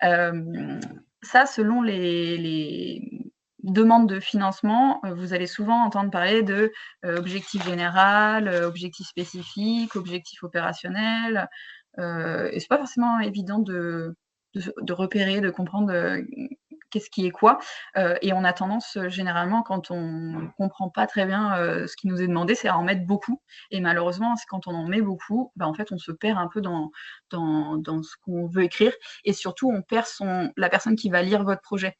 Ça, selon les demandes de financement, vous allez souvent entendre parler de objectif général, objectif spécifique, objectif opérationnel, et c'est pas forcément évident de repérer, de comprendre qu'est-ce qui est quoi. Et on a tendance, généralement, quand on comprend pas très bien ce qui nous est demandé, c'est à en mettre beaucoup. Et malheureusement, quand on en met beaucoup, en fait, on se perd un peu dans ce qu'on veut écrire. Et surtout, on perd la personne qui va lire votre projet.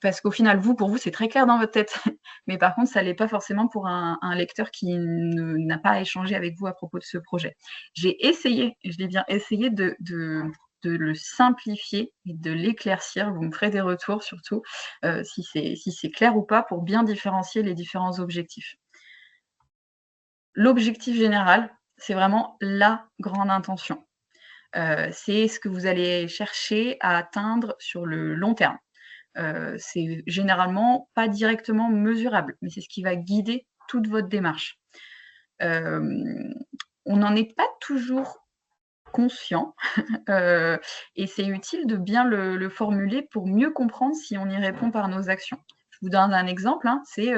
Parce qu'au final, pour vous, c'est très clair dans votre tête. Mais par contre, ça l'est pas forcément pour un lecteur qui n'a pas échangé avec vous à propos de ce projet. J'ai essayé, je dis bien essayé, de le simplifier et de l'éclaircir. Vous me ferez des retours surtout si c'est clair ou pas pour bien différencier les différents objectifs. L'objectif général, c'est vraiment la grande intention. C'est ce que vous allez chercher à atteindre sur le long terme. C'est généralement pas directement mesurable, mais c'est ce qui va guider toute votre démarche. On n'en est pas toujours conscient et c'est utile de bien le formuler pour mieux comprendre si on y répond par nos actions. Je vous donne un exemple, hein, c'est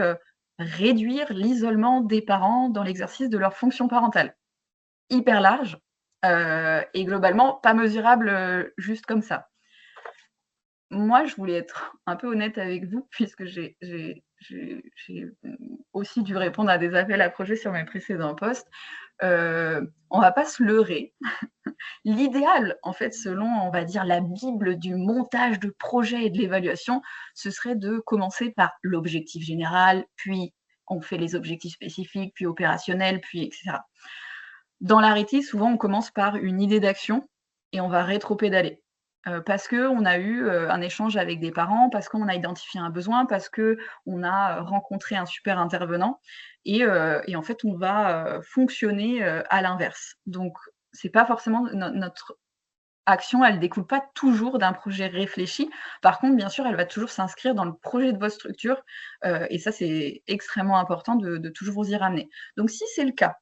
réduire l'isolement des parents dans l'exercice de leur fonction parentale. Hyper large et globalement pas mesurable juste comme ça. Moi, je voulais être un peu honnête avec vous puisque j'ai aussi dû répondre à des appels à projets sur mes précédents postes. On va pas se leurrer. L'idéal, en fait, selon, on va dire, la bible du montage de projet et de l'évaluation, ce serait de commencer par l'objectif général, puis on fait les objectifs spécifiques, puis opérationnels, puis etc. Dans l'arrêté, souvent, on commence par une idée d'action et on va rétro-pédaler. Parce qu'on a eu un échange avec des parents, parce qu'on a identifié un besoin, parce qu'on a rencontré un super intervenant et en fait, on va fonctionner à l'inverse. Donc, c'est pas forcément notre action, elle ne découle pas toujours d'un projet réfléchi. Par contre, bien sûr, elle va toujours s'inscrire dans le projet de votre structure, et ça, c'est extrêmement important de toujours vous y ramener. Donc si c'est le cas,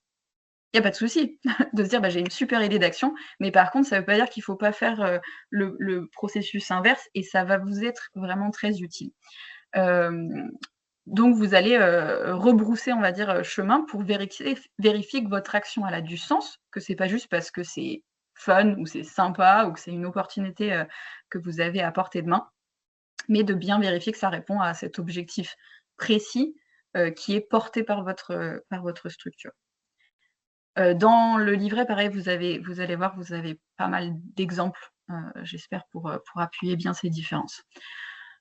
il y a pas de souci de se dire: «Bah, j'ai une super idée d'action», mais par contre, ça veut pas dire qu'il faut pas faire, le processus inverse et ça va vous être vraiment très utile. Hem, donc vous allez, rebrousser, on va dire, chemin pour vérifier que votre action, elle a du sens, que c'est pas juste parce que c'est fun ou c'est sympa ou que c'est une opportunité, que vous avez à portée de main, mais de bien vérifier que ça répond à cet objectif précis, qui est porté par votre structure. Dans le livret, pareil, vous allez voir, vous avez pas mal d'exemples, j'espère pour appuyer bien ces différences.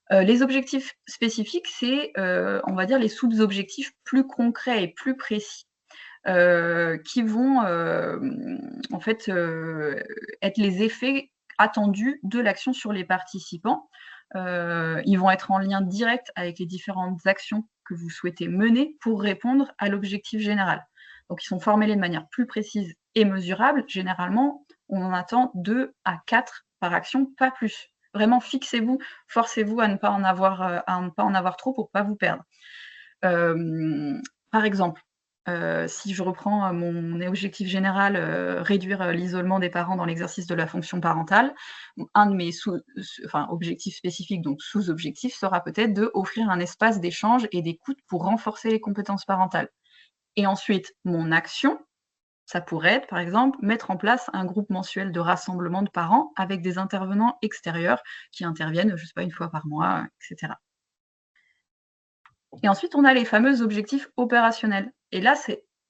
Les objectifs spécifiques, c'est, on va dire les sous-objectifs plus concrets et plus précis, qui vont, en fait, être les effets attendus de l'action sur les participants. Ils vont être en lien direct avec les différentes actions que vous souhaitez mener pour répondre à l'objectif général. Donc ils sont formulés de manière plus précise et mesurable. Généralement, on en attend 2 à 4 par action, pas plus. Vraiment fixez-vous, forcez-vous à ne pas en avoir trop pour pas vous perdre. Par exemple, si je reprends, mon objectif général, réduire, l'isolement des parents dans l'exercice de la fonction parentale, un de mes objectifs spécifiques, donc sous-objectifs, sera peut-être de offrir un espace d'échange et d'écoute pour renforcer les compétences parentales. Et ensuite, mon action, ça pourrait être, par exemple, mettre en place un groupe mensuel de rassemblement de parents avec des intervenants extérieurs qui interviennent, je sais pas, 1 fois par mois, et cetera. Et ensuite, on a les fameux objectifs opérationnels. Et là,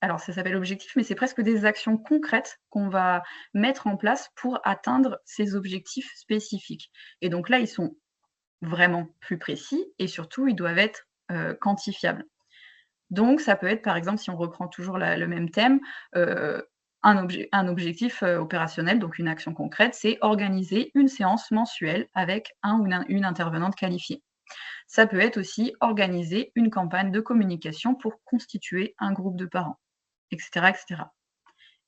alors ça s'appelle objectif, mais c'est presque des actions concrètes qu'on va mettre en place pour atteindre ces objectifs spécifiques. Et donc là, ils sont vraiment plus précis et surtout, ils doivent être quantifiables. Donc ça peut être, par exemple, si on reprend toujours le même thème, un objectif opérationnel, donc une action concrète, c'est organiser une séance mensuelle avec un ou une intervenante qualifiée. Ça peut être aussi organiser une campagne de communication pour constituer un groupe de parents, etc., etc.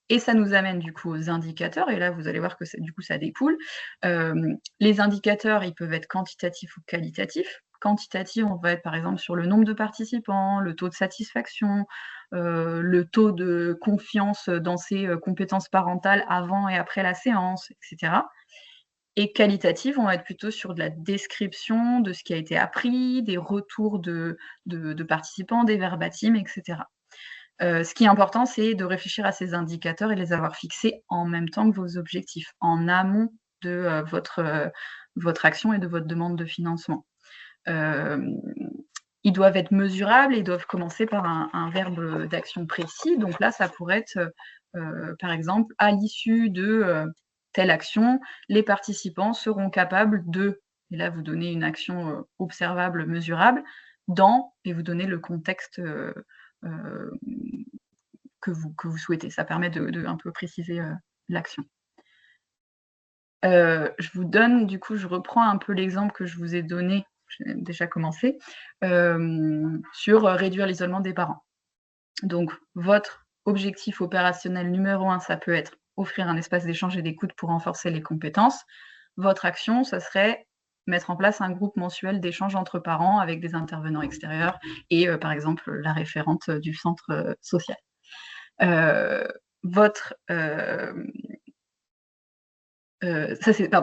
Et ça nous amène du coup aux indicateurs, et là vous allez voir que du coup ça découle. Les indicateurs, ils peuvent être quantitatifs ou qualitatifs. Quantitatif, on va être par exemple sur le nombre de participants, le taux de satisfaction, le taux de confiance dans ses compétences parentales avant et après la séance, etc. Et qualitatif, on va être plutôt sur de la description de ce qui a été appris, des retours de participants, des verbatim, etc. Ce qui est important, c'est de réfléchir à ces indicateurs et les avoir fixés en même temps que vos objectifs, en amont de votre action et de votre demande de financement. Ils doivent être mesurables et ils doivent commencer par un verbe d'action précis. Donc là, ça pourrait être, par exemple, à l'issue de telle action, les participants seront capables de, et là vous donnez une action observable, mesurable, et vous donnez le contexte que vous souhaitez. Ça permet de un peu préciser l'action. Je vous donne, du coup, je reprends un peu l'exemple que je vous ai donné, j'ai déjà commencé, sur réduire l'isolement des parents. Donc, votre objectif opérationnel numéro 1, ça peut être offrir un espace d'échange et d'écoute pour renforcer les compétences. Votre action, ça serait mettre en place un groupe mensuel d'échange entre parents avec des intervenants extérieurs et par exemple la référente du centre social.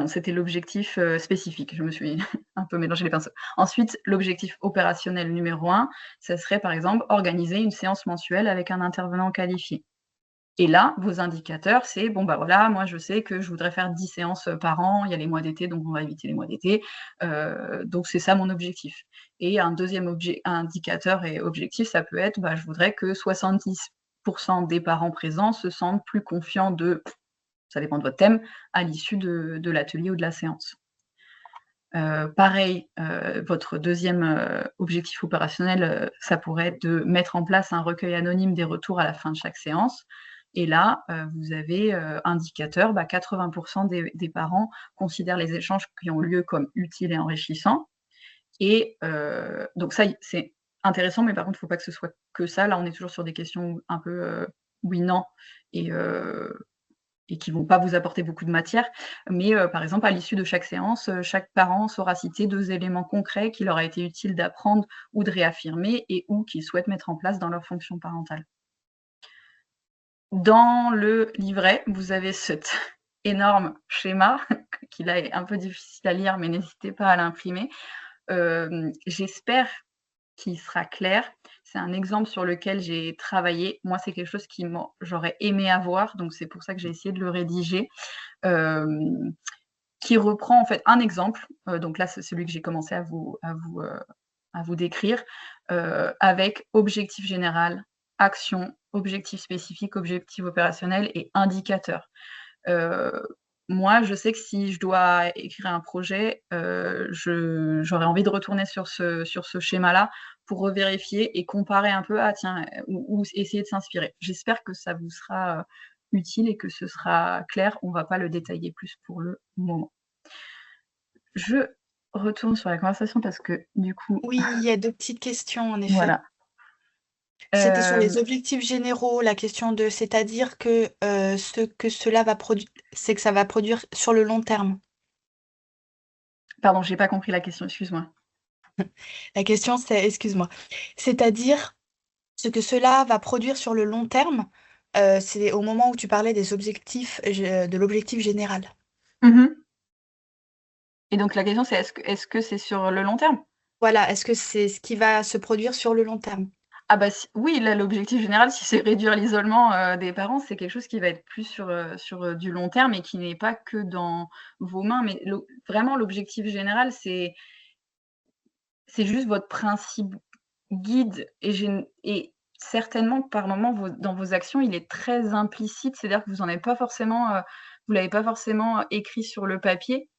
C'était l'objectif spécifique. Je me suis un peu mélangé les pinceaux. Ensuite, l'objectif opérationnel numéro 1, ça serait par exemple organiser une séance mensuelle avec un intervenant qualifié. Et là, vos indicateurs, c'est bon, bah voilà, moi je sais que je voudrais faire 10 séances par an, il y a les mois d'été, donc on va éviter les mois d'été. Donc c'est ça mon objectif. Et un deuxième indicateur et objectif, ça peut être, bah, je voudrais que 70% des parents présents se sentent plus confiants ça dépend de votre thème, à l'issue de l'atelier ou de la séance. Pareil, votre deuxième objectif opérationnel, ça pourrait être de mettre en place un recueil anonyme des retours à la fin de chaque séance. Et là, vous avez indicateur, 80% des parents considèrent les échanges qui ont lieu comme utiles et enrichissants. Et donc ça, c'est intéressant, mais par contre, il ne faut pas que ce soit que ça. Là, on est toujours sur des questions un peu oui, non, et et qui ne vont pas vous apporter beaucoup de matière. Mais par exemple, à l'issue de chaque séance, chaque parent saura citer 2 éléments concrets qu'il leur a été utile d'apprendre ou de réaffirmer et ou qu'ils souhaitent mettre en place dans leur fonction parentale. Dans le livret, vous avez cet énorme schéma qui là est un peu difficile à lire, mais n'hésitez pas à l'imprimer. J'espère qu'il sera clair. C'est un exemple sur lequel j'ai travaillé. Moi, c'est quelque chose j'aurais aimé avoir, donc c'est pour ça que j'ai essayé de le rédiger, qui reprend en fait un exemple. Donc là, c'est celui que j'ai commencé à vous décrire, avec objectif général, action, objectif spécifique, objectif opérationnel et indicateur. Moi, je sais que si je dois écrire un projet, j'aurais envie de retourner sur ce schéma-là pour revérifier et comparer un peu, ah tiens, ou essayer de s'inspirer. J'espère que ça vous sera utile et que ce sera clair. On ne va pas le détailler plus pour le moment. Je retourne sur la conversation parce que du coup, Oui, il y a 2 petites questions en effet. voilà. C'était sur les objectifs généraux, la question de c'est-à-dire que, ce que cela va produire, c'est que ça va produire sur le long terme. Pardon, j'ai pas compris la question, excuse-moi. La question c'est excuse-moi, c'est-à-dire ce que cela va produire sur le long terme, c'est au moment où tu parlais des objectifs de l'objectif général. Mmh. Et donc la question c'est est-ce que c'est sur le long terme? Voilà, est-ce que c'est ce qui va se produire sur le long terme? Ah bah oui, là, l'objectif général, si c'est réduire l'isolement, des parents, c'est quelque chose qui va être plus sur du long terme et qui n'est pas que dans vos mains. Mais vraiment l'objectif général, c'est juste votre principe guide et certainement que par moment dans vos actions, il est très implicite. C'est-à-dire que vous l'avez pas forcément écrit sur le papier.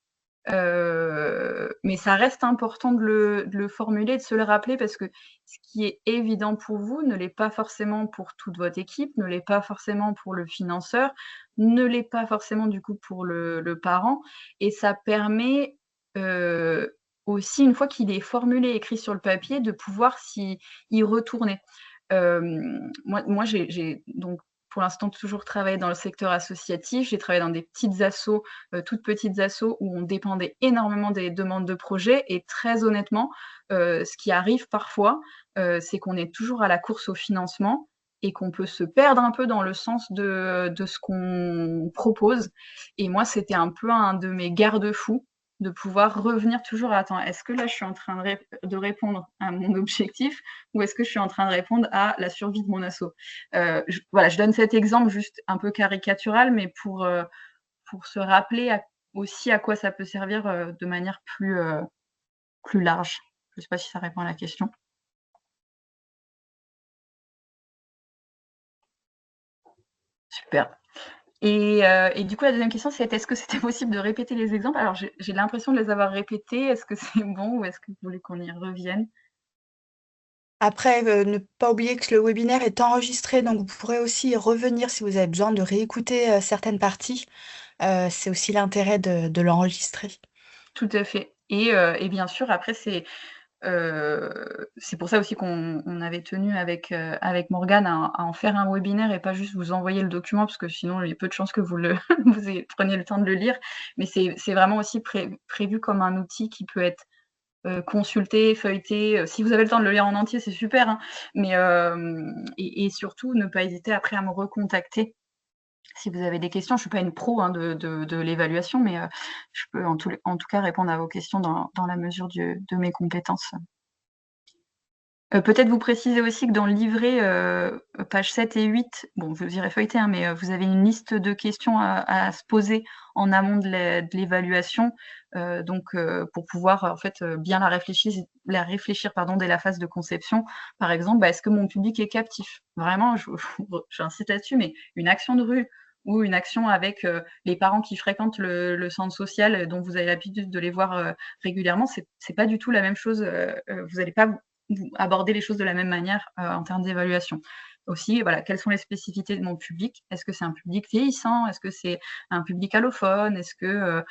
Mais ça reste important de le formuler, de se le rappeler parce que ce qui est évident pour vous ne l'est pas forcément pour toute votre équipe, ne l'est pas forcément pour le financeur, ne l'est pas forcément du coup pour le parent et ça permet, aussi une fois qu'il est formulé, écrit sur le papier, de pouvoir y retourner. Moi j'ai donc pour l'instant toujours travaillé dans le secteur associatif. J'ai travaillé dans des petites assos, toutes petites assos où on dépendait énormément des demandes de projets et très honnêtement, ce qui arrive parfois, c'est qu'on est toujours à la course au financement et qu'on peut se perdre un peu dans le sens de ce qu'on propose et moi, c'était un peu un de mes garde-fous de pouvoir revenir toujours à: «Attends, est-ce que là, je suis en train de répondre à mon objectif ou est-ce que je suis en train de répondre à la survie de mon asso?» Voilà, je donne cet exemple juste un peu caricatural, mais pour se rappeler aussi à quoi ça peut servir de manière plus large. Je ne sais pas si ça répond à la question. Super. Et du coup, la deuxième question, c'est est-ce que c'était possible de répéter les exemples? Alors, j'ai l'impression de les avoir répétés. Est-ce que c'est bon ou est-ce que vous voulez qu'on y revienne? Après, ne pas oublier que le webinaire est enregistré, donc vous pourrez aussi y revenir si vous avez besoin de réécouter, certaines parties. C'est aussi l'intérêt de l'enregistrer. Tout à fait. Et bien sûr, après, c'est pour ça aussi qu'on avait tenu avec Morgane à en faire un webinaire et pas juste vous envoyer le document, parce que sinon, il y a peu de chances que vous preniez le temps de le lire. Mais c'est vraiment aussi prévu comme un outil qui peut être consulté, feuilleté. Si vous avez le temps de le lire en entier, c'est super, hein. Mais et surtout, ne pas hésiter après à me recontacter si vous avez des questions. Je ne suis pas une pro, hein, de l'évaluation, mais je peux en tout cas répondre à vos questions dans la mesure de mes compétences. Peut-être vous préciser aussi que dans le livret, pages 7 et 8, bon, vous irez feuilleter, hein, mais vous avez une liste de questions à se poser en amont de l'évaluation, donc pour pouvoir, en fait, bien la réfléchir, pardon, dès la phase de conception. Par exemple, bah, est-ce que mon public est captif? Vraiment, j'insiste là-dessus, mais une action de rue ou une action avec, les parents qui fréquentent le centre social, dont vous avez l'habitude de les voir, régulièrement, c'est pas du tout la même chose, vous allez pas aborder les choses de la même manière en termes d'évaluation. Aussi, voilà, quelles sont les spécificités de mon public? Est-ce que c'est un public vieillissant? Est-ce que c'est un public allophone? Est-ce que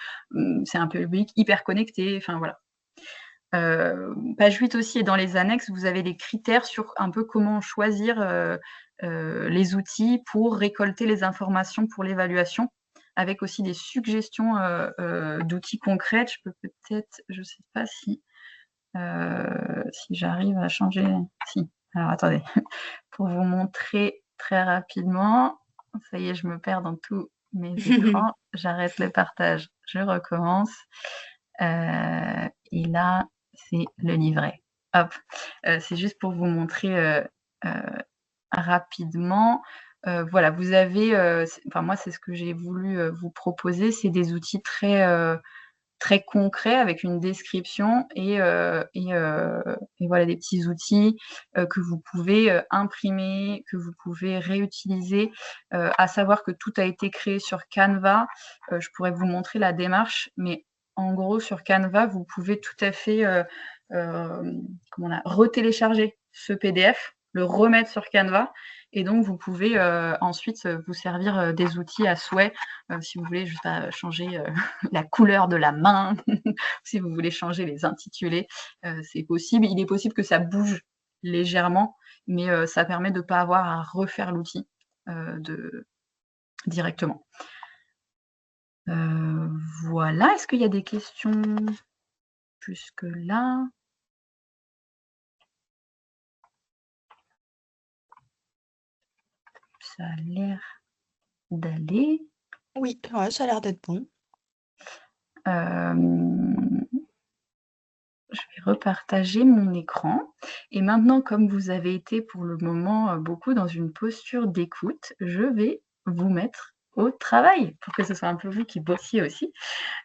c'est un public hyper connecté? Enfin voilà. Page 8 aussi et dans les annexes, vous avez des critères sur un peu comment choisir les outils pour récolter les informations pour l'évaluation. avec aussi des suggestions d'outils concrets. Je peux peut-être, je ne sais pas si j'arrive à changer. Si. Alors attendez, pour vous montrer très rapidement. Ça y est, je me perds dans tous mes écrans. J'arrête le partage, je recommence. Et là, c'est le livret. Hop, c'est juste pour vous montrer rapidement. Voilà, vous avez, moi, c'est ce que j'ai voulu vous proposer, c'est des outils très concrets avec une description et voilà des petits outils que vous pouvez imprimer, que vous pouvez réutiliser. À savoir que tout a été créé sur Canva. Je pourrais vous montrer la démarche, mais en gros, sur Canva, vous pouvez tout à fait retélécharger ce PDF, le remettre sur Canva, et donc vous pouvez ensuite vous servir des outils à souhait, si vous voulez juste changer la couleur de la main, si vous voulez changer les intitulés, c'est possible. Il est possible que ça bouge légèrement, mais ça permet de ne pas avoir à refaire l'outil directement. Voilà, est-ce qu'il y a des questions jusque-là? Ça a l'air d'aller. Oui, ouais, ça a l'air d'être bon. Je vais repartager mon écran. Et maintenant, comme vous avez été pour le moment beaucoup dans une posture d'écoute, je vais vous mettre au travail pour que ce soit un peu vous qui bossiez aussi.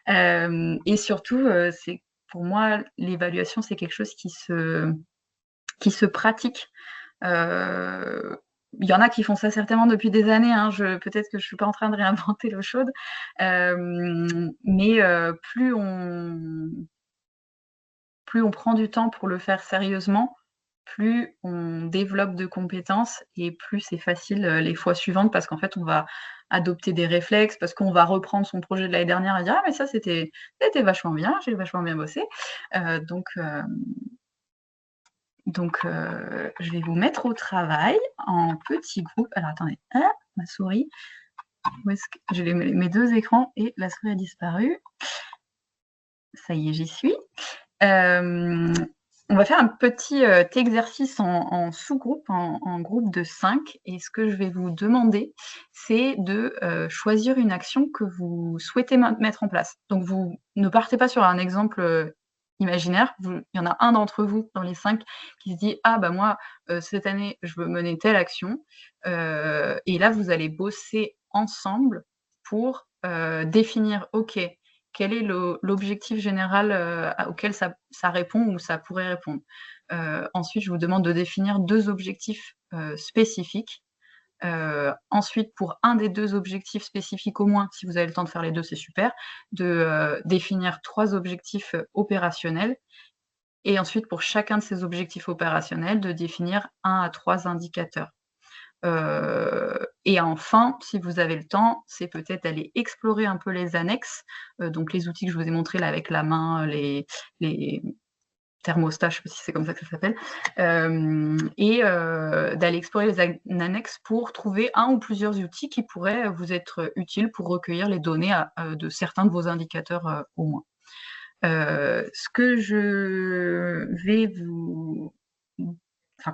Et surtout, c'est pour moi, l'évaluation, c'est quelque chose qui se pratique. Il y en a qui font ça certainement depuis des années, hein. Peut-être que je ne suis pas en train de réinventer l'eau chaude, mais plus on prend du temps pour le faire sérieusement, plus on développe de compétences et plus c'est facile les fois suivantes, parce qu'en fait, on va adopter des réflexes, parce qu'on va reprendre son projet de l'année dernière et dire « Ah, mais ça, c'était vachement bien, j'ai vachement bien bossé. » Donc, je vais vous mettre au travail en petits groupes. Alors, attendez, ma souris. Où est-ce que j'ai mes deux écrans et la souris a disparu. Ça y est, j'y suis. On va faire un petit exercice en sous-groupe, en groupe de 5. Et ce que je vais vous demander, c'est de choisir une action que vous souhaitez mettre en place. Donc, vous ne partez pas sur un exemple imaginaire. Il y en a un d'entre vous dans les 5 qui se dit « Ah, bah moi, cette année, je veux mener telle action. » Et là, vous allez bosser ensemble pour définir « Ok, quel est l'objectif général auquel ça répond ou ça pourrait répondre. » Ensuite, je vous demande de définir 2 objectifs spécifiques. Ensuite, pour un des 2 objectifs spécifiques au moins, si vous avez le temps de faire les 2, c'est super, de définir 3 objectifs opérationnels. Et ensuite, pour chacun de ces objectifs opérationnels, de définir 1 à 3 indicateurs. Et enfin, si vous avez le temps, c'est peut-être aller explorer un peu les annexes, donc les outils que je vous ai montrés là avec la main, les thermostats, je ne sais pas si c'est comme ça que ça s'appelle, et d'aller explorer les annexes pour trouver un ou plusieurs outils qui pourraient vous être utiles pour recueillir les données de certains de vos indicateurs au moins. Ce que je vais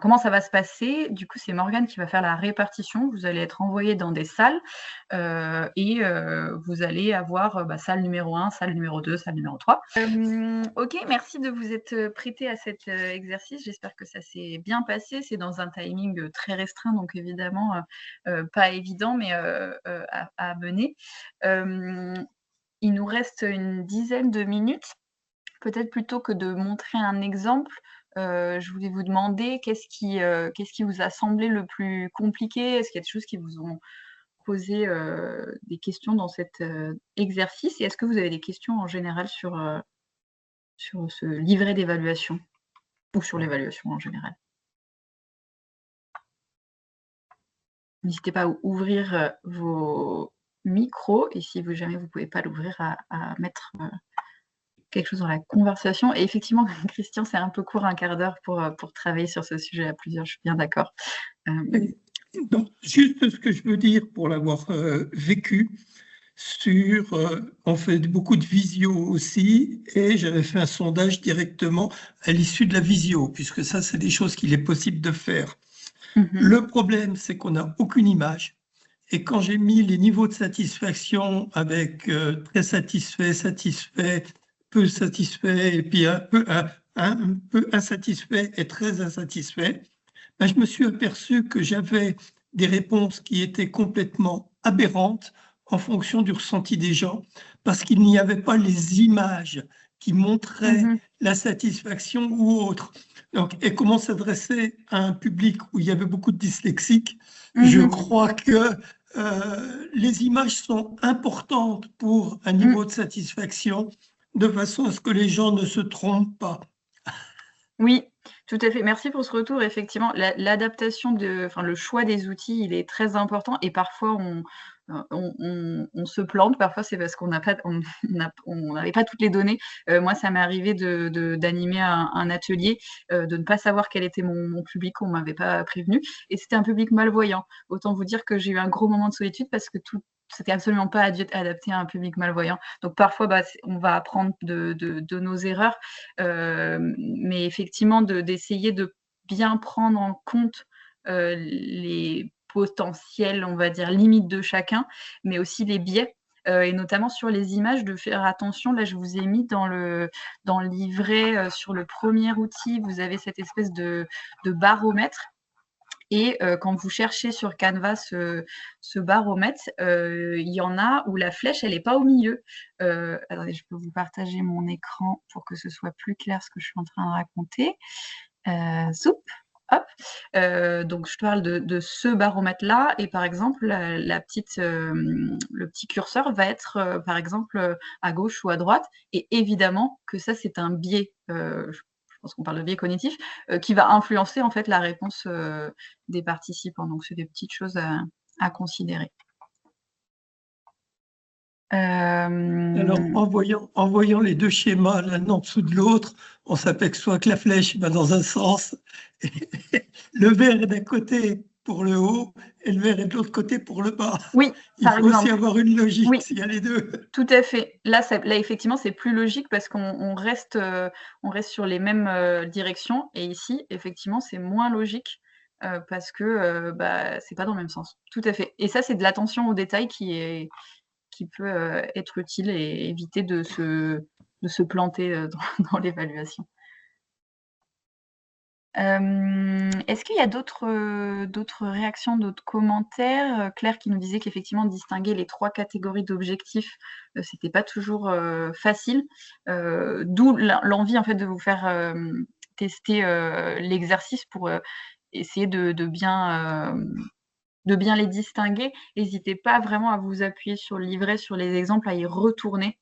comment ça va se passer? Du coup, c'est Morgane qui va faire la répartition. Vous allez être envoyés dans des salles et vous allez avoir salle numéro 1, salle numéro 2, salle numéro 3. Ok, merci de vous être prêté à cet exercice. J'espère que ça s'est bien passé. C'est dans un timing très restreint, donc évidemment pas évident, mais à mener. Il nous reste une dizaine de minutes. Peut-être plutôt que de montrer un exemple, je voulais vous demander qu'est-ce qui vous a semblé le plus compliqué? Est-ce qu'il y a des choses qui vous ont posé des questions dans cet exercice? Et est-ce que vous avez des questions en général sur ce livret d'évaluation ou sur l'évaluation en général? N'hésitez pas à ouvrir vos micros, et si jamais vous ne pouvez pas l'ouvrir, à mettre quelque chose dans la conversation. Et effectivement, Christian, c'est un peu court, un quart d'heure pour travailler sur ce sujet à plusieurs, je suis bien d'accord. Donc, juste ce que je veux dire pour l'avoir vécu, on fait beaucoup de visio aussi, et j'avais fait un sondage directement à l'issue de la visio, puisque ça, c'est des choses qu'il est possible de faire. Le problème, c'est qu'on n'a aucune image. Et quand j'ai mis les niveaux de satisfaction avec très satisfait, satisfait, peu satisfait, et puis un peu insatisfait et très insatisfait, ben, je me suis aperçu que j'avais des réponses qui étaient complètement aberrantes en fonction du ressenti des gens, parce qu'il n'y avait pas les images qui montraient la satisfaction ou autre. Donc, et comment s'adresser à un public où il y avait beaucoup de dyslexiques, je crois que les images sont importantes pour un niveau de satisfaction, de façon à ce que les gens ne se trompent pas. Oui, tout à fait. Merci pour ce retour. Effectivement, l'adaptation enfin, le choix des outils, il est très important et parfois on se plante. Parfois, c'est parce qu'on n'avait pas toutes les données. Moi, ça m'est arrivé d'animer un atelier, de ne pas savoir quel était mon public, on m'avait pas prévenu, et c'était un public malvoyant. Autant vous dire que j'ai eu un gros moment de solitude parce que c'était absolument pas adapté à un public malvoyant. Donc parfois, on va apprendre de nos erreurs, mais effectivement d'essayer de bien prendre en compte les potentielles, on va dire, limites de chacun, mais aussi les biais. Et notamment sur les images, de faire attention. Là, je vous ai mis dans le livret, sur le premier outil, vous avez cette espèce de baromètre. Et quand vous cherchez sur Canva ce baromètre, il y en a où la flèche, elle n'est pas au milieu. Attendez, je peux vous partager mon écran pour que ce soit plus clair ce que je suis en train de raconter. Soup, hop. Donc, je parle de ce baromètre-là. Et par exemple, le petit curseur va être, par exemple, à gauche ou à droite. Et évidemment que ça, c'est un biais. Je pense qu'on parle de biais cognitif, qui va influencer en fait la réponse des participants. Donc, c'est des petites choses à considérer. Alors, en voyant les deux schémas l'un en dessous de l'autre, on s'aperçoit que la flèche va dans un sens, et le vert est d'un côté pour le haut et le vert est de l'autre côté pour le bas. Oui, il faut aussi avoir une logique s'il y a les deux. Tout à fait. Là, effectivement, c'est plus logique parce qu'on reste sur les mêmes directions. Et ici, effectivement, c'est moins logique parce que c'est pas dans le même sens. Tout à fait. Et ça, c'est de l'attention aux détails qui peut être utile et éviter de se planter dans l'évaluation. Est-ce qu'il y a d'autres réactions, d'autres commentaires? Claire qui nous disait qu'effectivement distinguer les 3 catégories d'objectifs, c'était pas toujours facile. D'où l'envie en fait de vous faire tester l'exercice pour essayer de bien les distinguer. N'hésitez pas vraiment à vous appuyer sur le livret, sur les exemples, à y retourner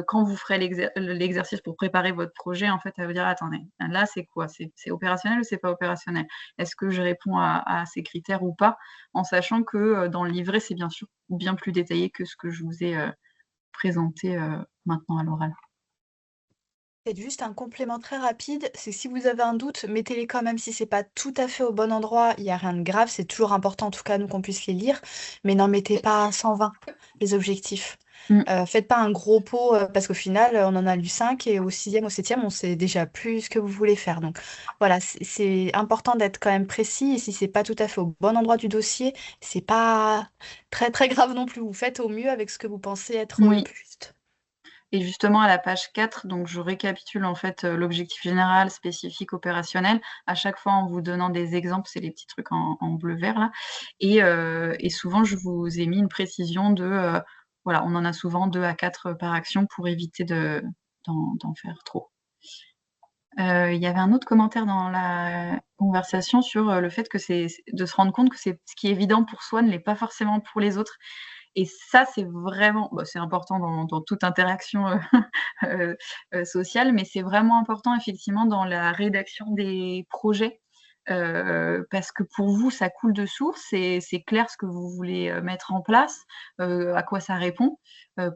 quand vous ferez l'exercice pour préparer votre projet, en fait, à vous dire, attendez, là, c'est quoi? C'est opérationnel ou c'est pas opérationnel? Est-ce que je réponds à ces critères ou pas? En sachant que dans le livret, c'est bien sûr bien plus détaillé que ce que je vous ai présenté maintenant à l'oral. C'est juste un complément très rapide, c'est si vous avez un doute, mettez-les quand même si c'est pas tout à fait au bon endroit, il y a rien de grave, c'est toujours important en tout cas nous qu'on puisse les lire, mais n'en mettez pas 120 les objectifs. Faites pas un gros pot parce qu'au final on en a lu 5 et au 6e, au 7e on sait déjà plus ce que vous voulez faire. Donc voilà, c'est important d'être quand même précis et si c'est pas tout à fait au bon endroit du dossier, c'est pas très très grave non plus. Vous faites au mieux avec ce que vous pensez être le plus juste. Et justement, à la page 4, donc je récapitule en fait l'objectif général, spécifique, opérationnel. À chaque fois, en vous donnant des exemples, c'est les petits trucs en bleu-vert là. Et souvent, je vous ai mis une précision de, voilà, on en a souvent 2 à 4 par action pour éviter d'en faire trop. Il y avait un autre commentaire dans la conversation sur le fait que de se rendre compte que ce qui est évident pour soi ne l'est pas forcément pour les autres. Et ça, c'est vraiment, c'est important dans toute interaction sociale, mais c'est vraiment important effectivement dans la rédaction des projets, parce que pour vous, ça coule de source, c'est clair ce que vous voulez mettre en place, à quoi ça répond,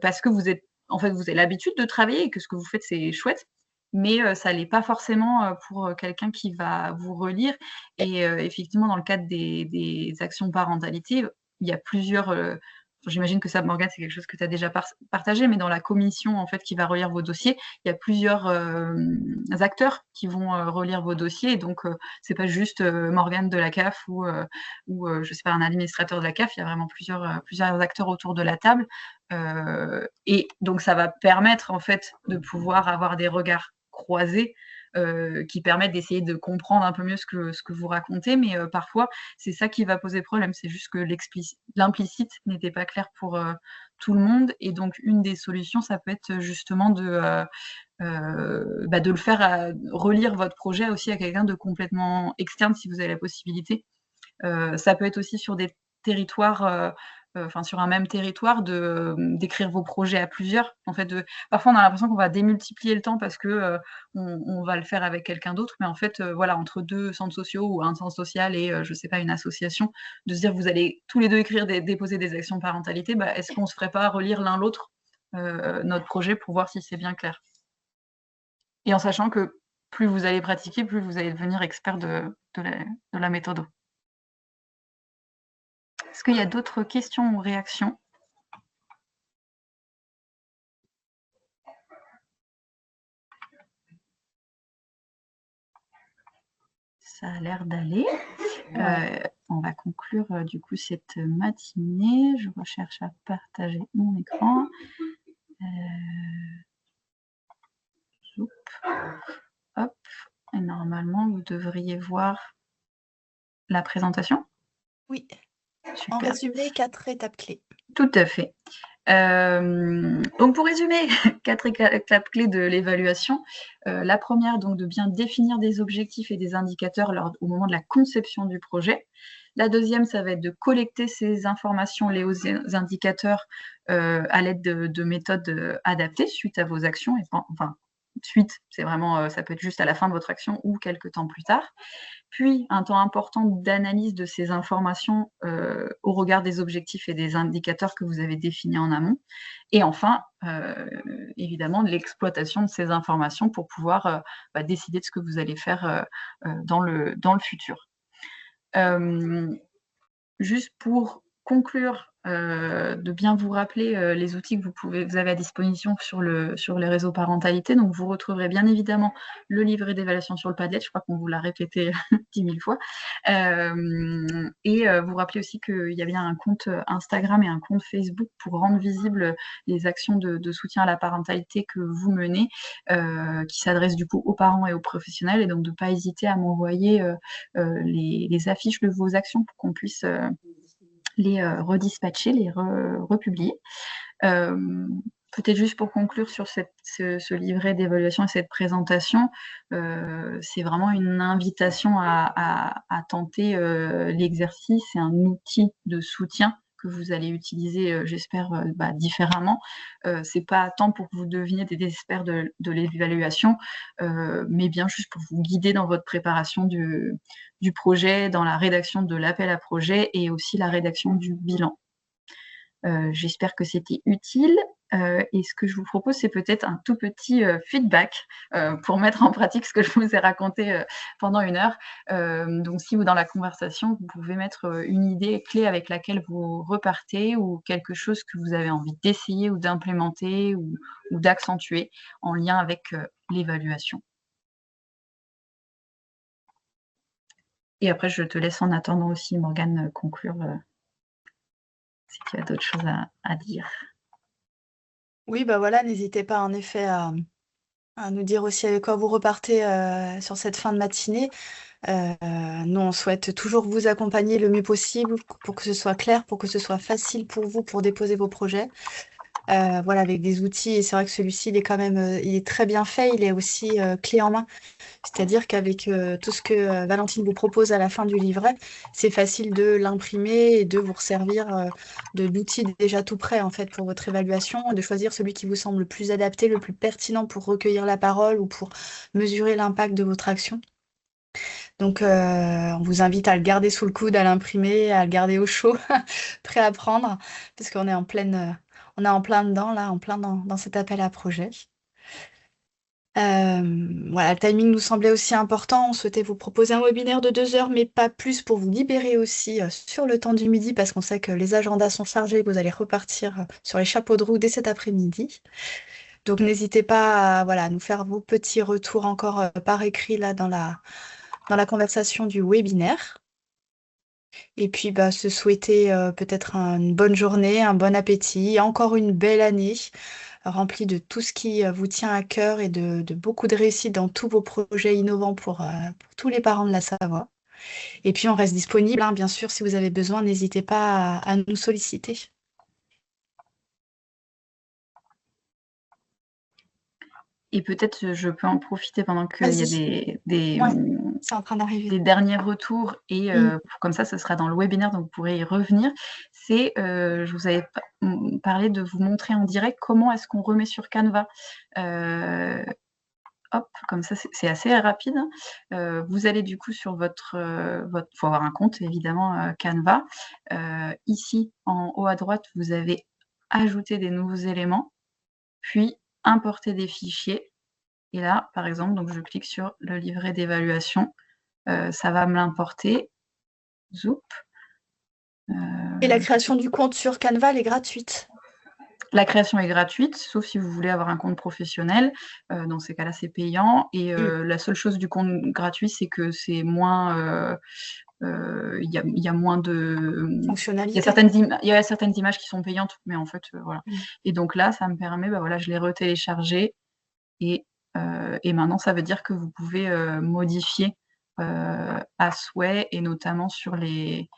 parce que vous avez l'habitude de travailler et que ce que vous faites, c'est chouette, mais ça l'est pas forcément pour quelqu'un qui va vous relire. Et effectivement, dans le cadre des actions parentalité, il y a plusieurs j'imagine que ça, Morgane, c'est quelque chose que tu as déjà partagé, mais dans la commission en fait qui va relire vos dossiers, il y a plusieurs acteurs qui vont relire vos dossiers, et donc c'est pas juste Morgane de la CAF ou je sais pas, un administrateur de la CAF, il y a vraiment plusieurs acteurs autour de la table, et donc ça va permettre en fait de pouvoir avoir des regards croisés qui permettent d'essayer de comprendre un peu mieux ce que vous racontez, mais parfois c'est ça qui va poser problème, c'est juste que l'implicite n'était pas clair pour tout le monde, et donc une des solutions, ça peut être justement de le faire relire votre projet aussi à quelqu'un de complètement externe si vous avez la possibilité. Ça peut être aussi sur des territoires, sur un même territoire, d'écrire vos projets à plusieurs. En fait, parfois, on a l'impression qu'on va démultiplier le temps parce que on va le faire avec quelqu'un d'autre, mais en fait, voilà, entre 2 centres sociaux ou un centre social et je sais pas, une association, de se dire: «Vous allez tous les 2 écrire déposer des actions de parentalité, est-ce qu'on se ferait pas relire l'un l'autre, notre projet pour voir si c'est bien clair?» Et en sachant que plus vous allez pratiquer, plus vous allez devenir expert de la méthode. Est-ce qu'il y a d'autres questions ou réactions? Ça a l'air d'aller. On va conclure du coup cette matinée. Je recherche à partager mon écran. Hop. Et normalement, vous devriez voir la présentation. Oui. Super. En résumé, 4 étapes clés. Tout à fait. Donc pour résumer, 4 étapes clés de l'évaluation. La première, donc, de bien définir des objectifs et des indicateurs au moment de la conception du projet. La deuxième, ça va être de collecter ces informations liées aux indicateurs à l'aide de méthodes adaptées suite à vos actions. Suite, c'est vraiment, ça peut être juste à la fin de votre action ou quelques temps plus tard. Puis, un temps important d'analyse de ces informations au regard des objectifs et des indicateurs que vous avez définis en amont. Et enfin, évidemment, de l'exploitation de ces informations pour pouvoir décider de ce que vous allez faire dans le futur. Juste pour conclure, de bien vous rappeler les outils que vous avez à disposition sur les réseaux parentalité. Donc, vous retrouverez bien évidemment le livret d'évaluation sur le Padlet. Je crois qu'on vous l'a répété 10 000 fois. Vous rappelez aussi qu'il y a bien un compte Instagram et un compte Facebook pour rendre visibles les actions de soutien à la parentalité que vous menez, qui s'adressent du coup aux parents et aux professionnels. Et donc, de ne pas hésiter à m'envoyer les affiches de vos actions pour qu'on puisse les redispatcher, les republier. Peut-être juste pour conclure sur ce livret d'évaluation et cette présentation, c'est vraiment une invitation à tenter l'exercice. C'est un outil de soutien que vous allez utiliser, j'espère, différemment. C'est pas tant pour que vous deveniez des experts de l'évaluation, mais bien juste pour vous guider dans votre préparation du projet, dans la rédaction de l'appel à projet et aussi la rédaction du bilan. J'espère que c'était utile. Et ce que je vous propose, c'est peut-être un tout petit feedback pour mettre en pratique ce que je vous ai raconté pendant 1 heure. Donc, si vous, dans la conversation, vous pouvez mettre une idée clé avec laquelle vous repartez ou quelque chose que vous avez envie d'essayer ou d'implémenter ou d'accentuer en lien avec l'évaluation. Et après, je te laisse en attendant aussi, Morgane, conclure si tu as d'autres choses à dire. Oui, voilà, n'hésitez pas en effet à nous dire aussi avec quoi vous repartez sur cette fin de matinée. Nous, on souhaite toujours vous accompagner le mieux possible pour que ce soit clair, pour que ce soit facile pour vous pour déposer vos projets. Voilà, avec des outils. Et c'est vrai que celui-ci, il est quand même, il est très bien fait. Il est aussi clé en main. C'est-à-dire qu'avec tout ce que Valentine vous propose à la fin du livret, c'est facile de l'imprimer et de vous resservir de l'outil déjà tout prêt en fait pour votre évaluation, de choisir celui qui vous semble le plus adapté, le plus pertinent pour recueillir la parole ou pour mesurer l'impact de votre action. Donc, on vous invite à le garder sous le coude, à l'imprimer, à le garder au chaud, prêt à prendre, parce qu'on est en plein dedans, là, en plein dans cet appel à projet. Voilà, le timing nous semblait aussi important. On souhaitait vous proposer un webinaire de 2 heures, mais pas plus pour vous libérer aussi sur le temps du midi, parce qu'on sait que les agendas sont chargés, que vous allez repartir sur les chapeaux de roue dès cet après-midi. Donc n'hésitez pas à, voilà, à nous faire vos petits retours encore par écrit là dans la conversation du webinaire. Et puis se souhaiter peut-être une bonne journée, un bon appétit, encore une belle année remplie de tout ce qui vous tient à cœur et de beaucoup de réussite dans tous vos projets innovants pour tous les parents de la Savoie. Et puis on reste disponible, hein, bien sûr, si vous avez besoin, n'hésitez pas à nous solliciter. Et peut-être je peux en profiter pendant qu'il y a Ouais, c'est en train d'arriver. des derniers retours et comme ça, ce sera dans le webinaire, donc vous pourrez y revenir. C'est, je vous avais parlé de vous montrer en direct comment est-ce qu'on remet sur Canva. Hop, comme ça, c'est assez rapide. Vous allez du coup sur votre, faut avoir un compte évidemment Canva. Ici, en haut à droite, vous avez ajouter des nouveaux éléments, puis importer des fichiers. Et là, par exemple, donc je clique sur le livret d'évaluation, ça va me l'importer. Zoup. Et la création du compte sur Canva, elle est gratuite. La création est gratuite, sauf si vous voulez avoir un compte professionnel. Dans ces cas-là, c'est payant. Et la seule chose du compte gratuit, c'est que c'est moins... il y a moins de fonctionnalités. Il y a certaines images qui sont payantes, mais en fait, voilà. Et donc là, ça me permet, voilà, je l'ai retéléchargé et maintenant, ça veut dire que vous pouvez modifier à souhait et notamment sur les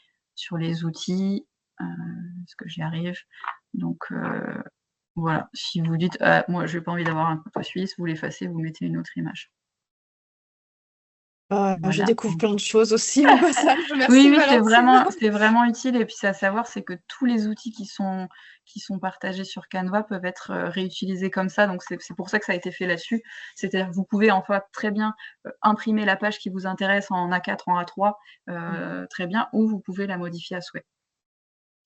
outils. Est-ce que j'y arrive? Donc voilà, si vous dites moi, je n'ai pas envie d'avoir un couteau suisse, vous l'effacez, vous mettez une autre image. Voilà. Je découvre plein de choses aussi au passage. Merci, oui, Valentine. c'est vraiment utile. Et puis, c'est à savoir, c'est que tous les outils qui sont partagés sur Canva peuvent être réutilisés comme ça. Donc, c'est pour ça que ça a été fait là-dessus. C'est-à-dire que vous pouvez en fait très bien imprimer la page qui vous intéresse en A4, en A3, très bien, ou vous pouvez la modifier à souhait.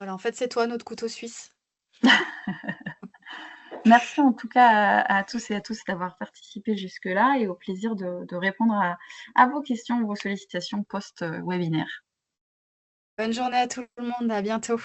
Voilà, en fait, c'est toi notre couteau suisse. Merci en tout cas à tous et à tous d'avoir participé jusque-là et au plaisir de répondre à vos questions, vos sollicitations post-webinaire. Bonne journée à tout le monde, à bientôt.